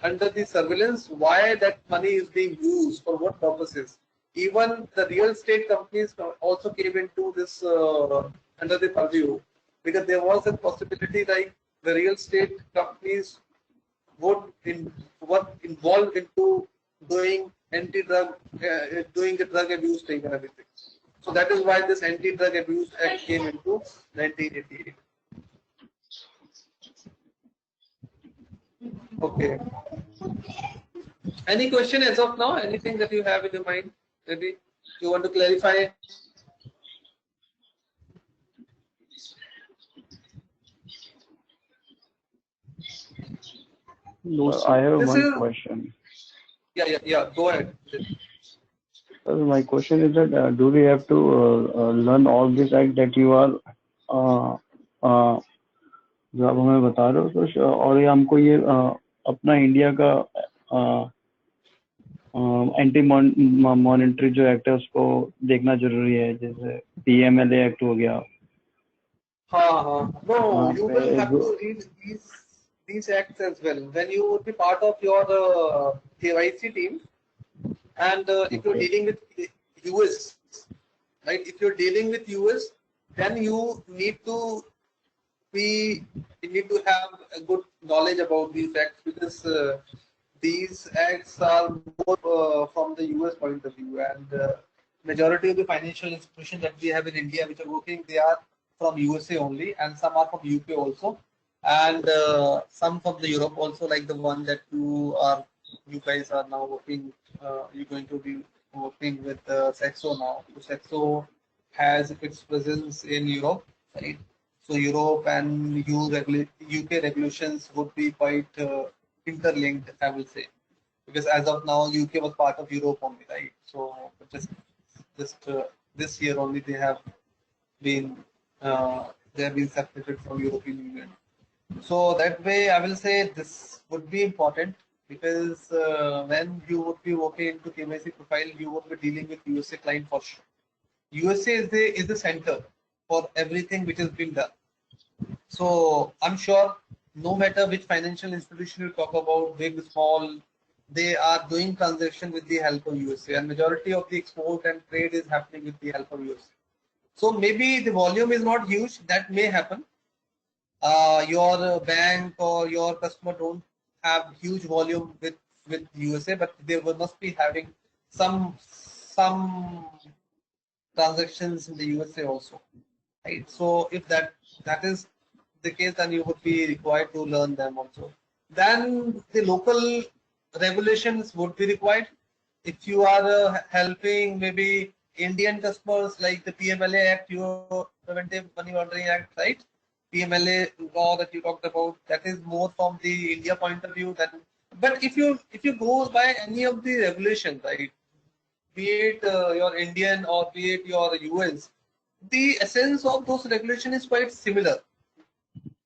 under the surveillance. Why that money is being used, for what purposes. Even the real estate companies also came into this under the purview, because there was a possibility like the real estate companies were involved into doing anti-drug, doing the drug abuse thing and everything. So that is why this Anti-Drug Abuse Act came into 1988. Okay. Any question as of now? Anything that you have in your mind? Maybe you want to clarify? No, I have This one is- question. Yeah. Go ahead. My question is that do we have to learn all this act that you are जो आप हमें बता रहे हो, तो और ये हमको ये अपना इंडिया का एंटी मॉनिटरी जो एक्ट है उसको देखना जरूरी है, जैसे PMLA एक्ट हो गया. No, you will have to read these acts as well when you would be part of your KYC team, and if you're dealing with US, right? If you're dealing with US, then you need to have a good knowledge about these acts, because these acts are more from the US point of view, and majority of the financial institutions that we have in India which are working, they are from USA only, and some are from UK also, and some from the Europe also, like the one that you guys are now working. You're going to be working with Saxo now. So Saxo has its presence in Europe, right? So Europe and UK regulations would be quite interlinked, I will say. because as of now UK was part of Europe only, right? So just this year only they have been separated from European Union. So that way, I will say this would be important because when you would be working into KYC profile, you would be dealing with USA client for sure. USA is the center for everything which is being done. So I'm sure no matter which financial institution you talk about, big, small, they are doing transaction with the help of USA, and majority of the export and trade is happening with the help of USA. So maybe the volume is not huge. That may happen. Your bank or your customer don't have huge volume with USA, but they must be having some transactions in the USA also, right? So if that is the case, then you would be required to learn them also. Then the local regulations would be required. If you are helping maybe Indian customers, like the PMLA Act, your Preventive Money Laundering Act, right? PMLA law that you talked about, that is more from the India point of view. But if you go by any of the regulations, right, be it your Indian or be it your US, the essence of those regulations is quite similar.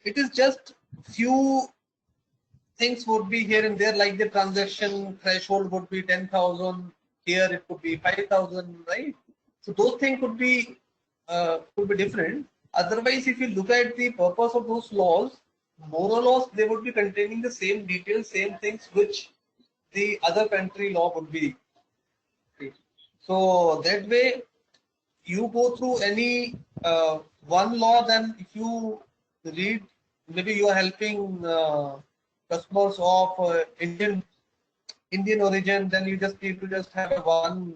It is just few things would be here and there, like the transaction threshold would be 10,000. Here it could be 5,000, right? So those things could be different. Otherwise, if you look at the purpose of those laws, more or less they would be containing the same details, same things which the other country law would be. So that way, you go through any one law, then if you read, maybe you are helping customers of Indian origin, then you just need to just have a one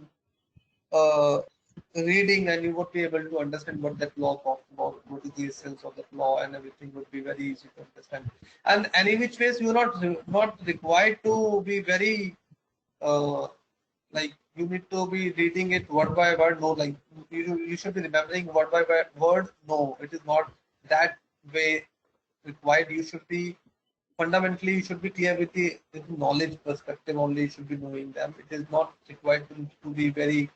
reading, and you would be able to understand what that law talks about, what is the essence of that law, and everything would be very easy to understand. And any which ways, you're not required to be very like you need to be reading it word by word. No, like you should be remembering word by word. No, it is not that way required. You should be fundamentally, you should be clear with the knowledge perspective only. You should be knowing them. It is not required to be very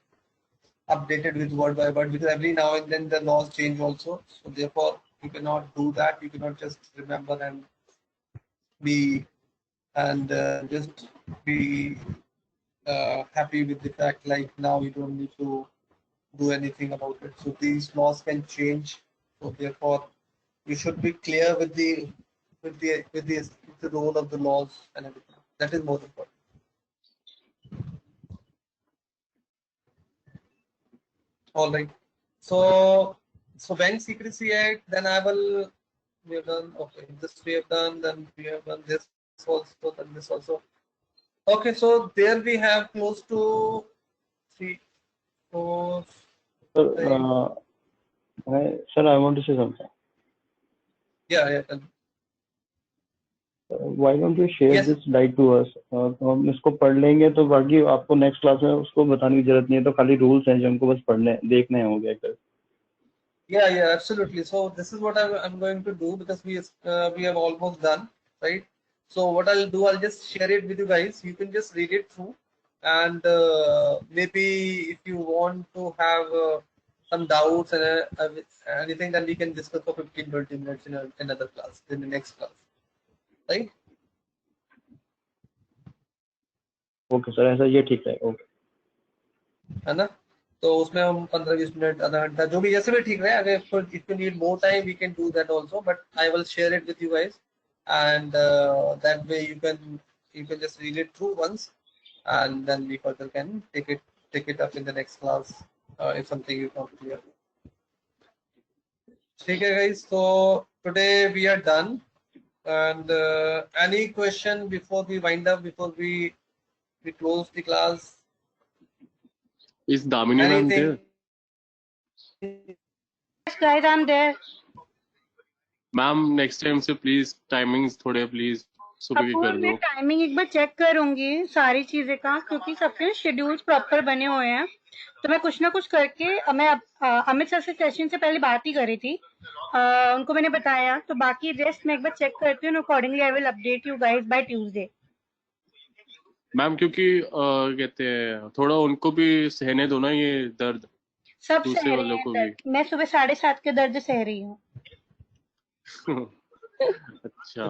updated with word by word, because every now and then the laws change also. So therefore, you cannot do that. You cannot just remember and be just be happy with the fact like now you don't need to do anything about it. So these laws can change. So therefore, you should be clear with the role of the laws and everything. That is more important. All right. So Bank Secrecy Act. Then we have done. Okay, this we have done. Then we have done this also. Then this also. Okay, so there we have close to 3, 4. Sir, I want to say something. Yeah. Why don't you share Yes. this slide to us? हम इसको पढ़ लेंगे तो बाकी आपको next class में उसको बताने की जरूरत नहीं है, तो खाली रूल्स हैं जो हमको बस पढ़ने देखने होंगे अगर. Yeah, absolutely. So this is what I'm going to do, because we have almost done, right? So what I'll do, I'll just share it with you guys. You can just read it through, and maybe if you want to have some doubts and anything, then we can discuss for 15-20 minutes in another class, in the next class, right? Okay sir, ऐसा ये ठीक है. Okay है ना? तो उसमें हम 15-20 minute, आधा घंटा, जो भी जैसे भी ठीक रहे. अगर if you need more time, we can do that also, but I will share it with you guys, and that way you can just read it through once, and then we further can take it up in the next class if something is not clear. Okay guys, so today we are done, and any question before we wind up, before we close the class? Is Damini ma'am there? Yes, guys, I'm there. Ma'am next time से please timings थोड़े please सुबह की अपूर्व, कर मैं दो. Timing एक बार check करूंगी सारी चीजें का, क्योंकि सबके शेड्यूल्स प्रॉपर बने हुए हैं. तो मैं कुछ ना कुछ करके, मैं अमित सर से सेशन से पहले बात ही करी थी, उनको मैंने बताया. तो बाकी रेस्ट मैं एक बार चेक करती हूँ, accordingly I will update you guys by Tuesday. Ma'am क्योंकि कहते हैं थोड़ा उनको भी सहने दो ना ये दर्द, सब दूसरे सह रहे वालों हैं को भी। दर्द, मैं सुबह 7:30 के दर्द सह रही हूँ। अच्छा